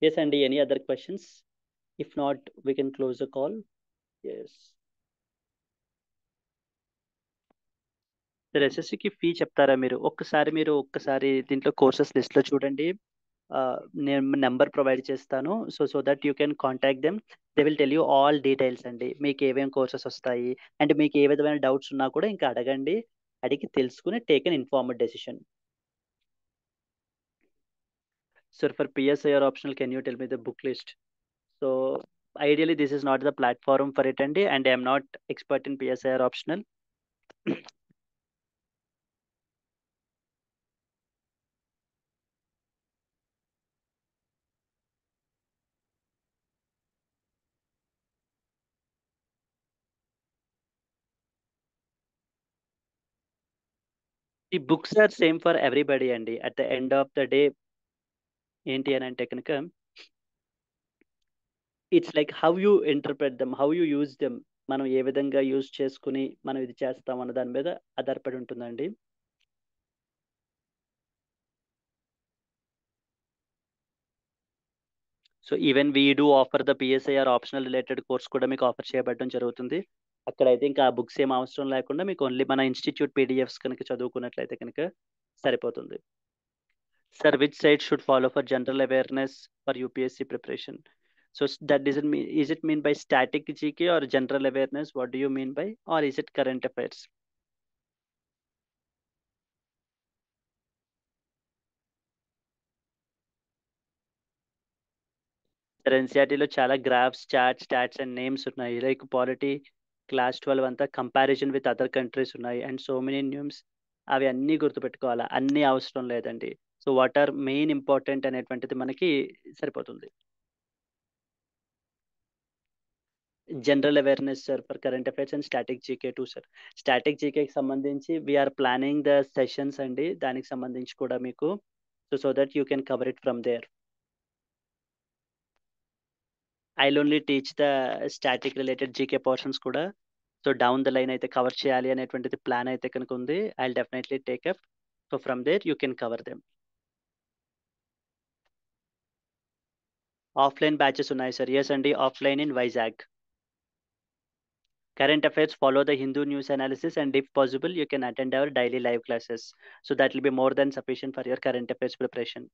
Yes, Andy. Any other questions? If not, we can close the call. Yes. Sir ఎస్ఎస్సికి fee చెప్తారా మీరు? ఒక్కసారి దీంట్లో courses లిస్ట్లో చూడండి. నేను number provide చేస్తాను. So that you can contact them. They will tell you all details అండి. మీకు ఏమేమి కోర్సెస్ వస్తాయి అండ్ మీకు ఏ విధమైన డౌట్స్ ఉన్నా కూడా ఇంకా అడగండి. అడిగి తెలుసుకుని take an informed decision. Sir for PSIR optional can you tell me the book list? So ideally this is not the platform for it అండి, and I am not expert in PSIR optional. The books are same for everybody అండి. At the end of the day ఏంటి అని అంటే కనుక it's like how you interpret them, how you use them. మనం ఏ విధంగా use చేసుకుని మనం ఇది చేస్తాం అన్న దాని మీద ఆధారపడి ఉంటుందండి. So even we do offer the PSIR optional related course కూడా మీకు ఆఫర్ చేయబడడం జరుగుతుంది. అక్కడైతే ఇంకా ఆ బుక్స్ ఏం అవసరం లేకుండా మీకు ఓన్లీ మన ఇన్స్టిట్యూట్ పీడిఎఫ్స్ కనుక చదువుకున్నట్లయితే కనుక సరిపోతుంది. Sir, which site should follow for general awareness for UPSC preparation? So that doesn't mean, is it mean by static GK or general awareness? What do you mean by, or is it current affairs? Sir, ఎన్సీఆర్టీలో చాలా graphs, charts, stats and names ఉన్నాయి. Like polity, class 12 అంతా comparison with other countries ఉన్నాయి and so many names. అవి అన్నీ గుర్తుపెట్టుకోవాలా? అన్నీ అవసరం లేదండి. So what are main important అనేటువంటిది మనకి సరిపోతుంది. General awareness sir for current affairs and static GK too sir. Static జీకేకి సంబంధించి వీఆర్ ప్లానింగ్ ద సెషన్స్ అండి, దానికి సంబంధించి కూడా మీకు. So that you can cover it from there. I'll only teach the static related GK portions కూడా. So down the line అయితే cover చేయాలి అనేటువంటిది ప్లాన్ అయితే కనుక ఉంది. I'll definitely take up. So from there you can cover them. Offline batches ఉన్నాయి sir. Yes అండి, offline in Vizag. Current affairs follow the Hindu news analysis, and if possible you can attend our daily live classes. So that will be more than sufficient for your current affairs preparation.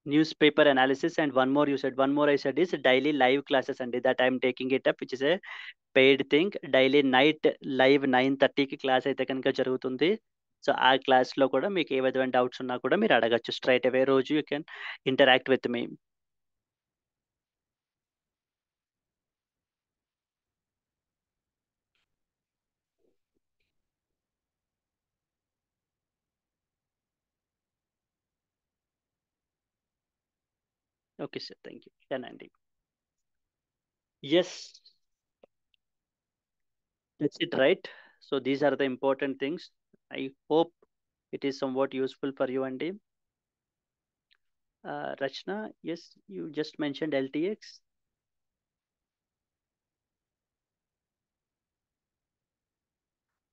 newspaper analysis, and one more I said is daily live classes అండి, that I'm taking it up, which is a paid thing. Daily night live 9:30కి class అయితే కనుక జరుగుతుంది. So ఆ క్లాస్లో కూడా మీకు ఏ విధమైన డౌట్స్ ఉన్నా కూడా మీరు అడగచ్చు స్ట్రైట్ అవే. రోజు you can interact with me. Okay sir, thank you. Done అండి. Yes, that's it, right. So these are the important things. I hope it is somewhat useful for you and Rachna, yes, you just mentioned LTX.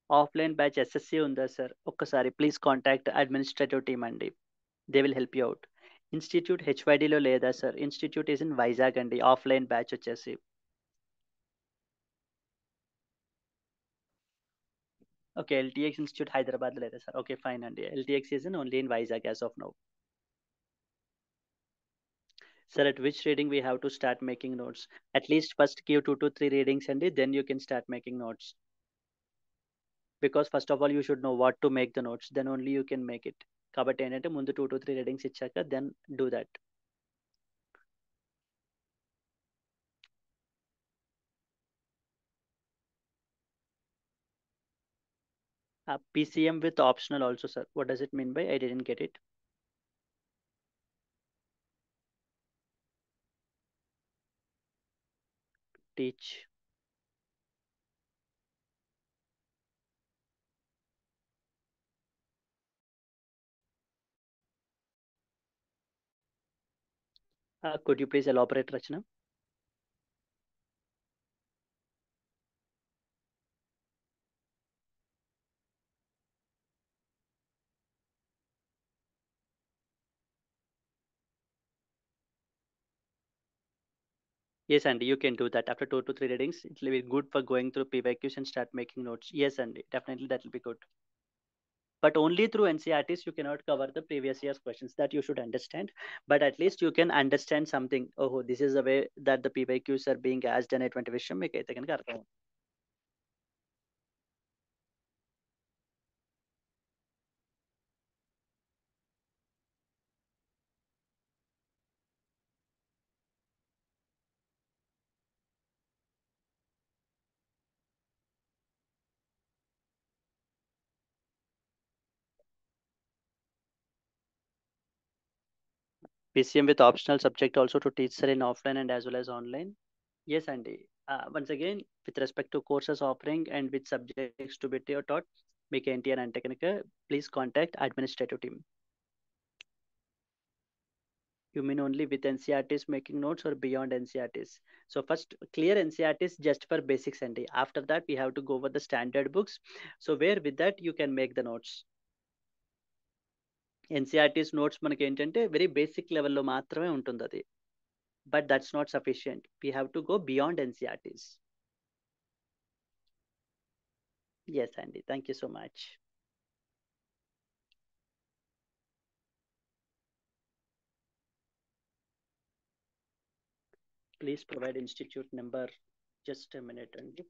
Offline batch SSC unda sir, okkasari please contact administrative team andi, they will help you out. Institute HYD lo leda sir, institute is in Vizag andi, offline batch vachesi. Okay, LTX Institute Hyderabad lo leda sir, okay fine andi, LTX is in only in Vizag as of now. Sir, at which reading we have to start making notes? At least first give 2 to 3 readings and then you can start making notes. Because first of all you should know what to make the notes, then only you can make it. కాబట్టి ఏంటంటే ముందు 2 to 3 readings ఇచ్చాక then do that. PCM with optional also sir, what does it mean by? I didn't get it. Teach. Could you please elaborate, Rachna? Yes Andy, you can do that. After 2 to 3 readings it will be good for going through PYQs and start making notes. Yes Andy, definitely that will be good. But only through NCRTs you cannot cover the previous year's questions, that you should understand. But at least you can understand something. Oh, this is the way that the PYQs are being asked అనేటువంటి విషయం మీకు అయితే కనుక అర్థం. PCM with optional subject also to teach sir in offline and as well as online. Yes Andy, once again with respect to courses offering and which subjects to be taught మీకు ఏంటి అని అంటే కనుక please contact administrative team. You mean only with NCRTs making notes or beyond NCRTs? So first clear NCRTs just for basics Andy. After that we have to go over the standard books. So where with that you can make the notes. NCRTs notes మనకి ఏంటంటే very basic లెవెల్లో మాత్రమే ఉంటుంది అది. But that's not sufficient. We have to go beyond NCRTs. Yes Andy, thank you so much. Please provide institute number. Just a minute Andy.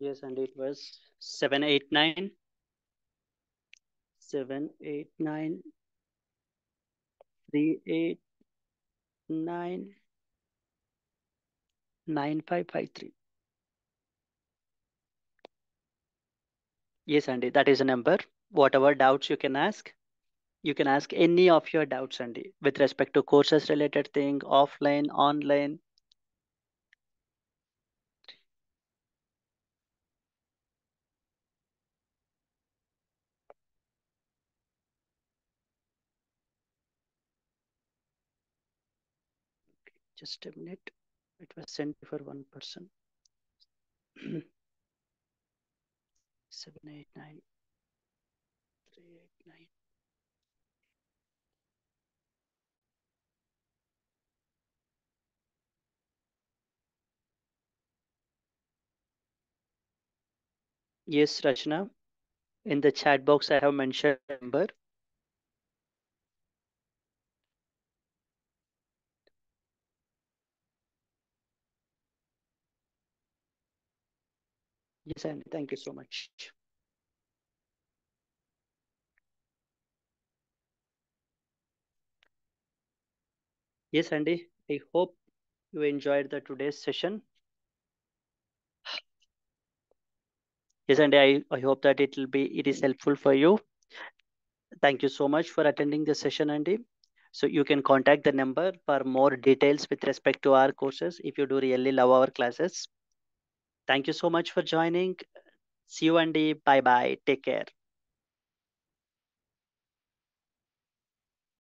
Yes, and it was 789 389 9553. Yes Andy, that is a number. Whatever doubts you can ask, you can ask any of your doubts Andy with respect to courses related thing, offline, online. Just a minute. It was sent for one person. 789 389. Yes, Rachna. In the chat box, I have mentioned number. Yes, Andy. Thank you so much. Yes, Andy. I hope you enjoyed the today's session. Yes, Andy. I hope that it is helpful for you. Thank you so much for attending the session, Andy. So you can contact the number for more details with respect to our courses if you do really love our classes. Thank you so much for joining. See you, Andy. Bye bye. Take care.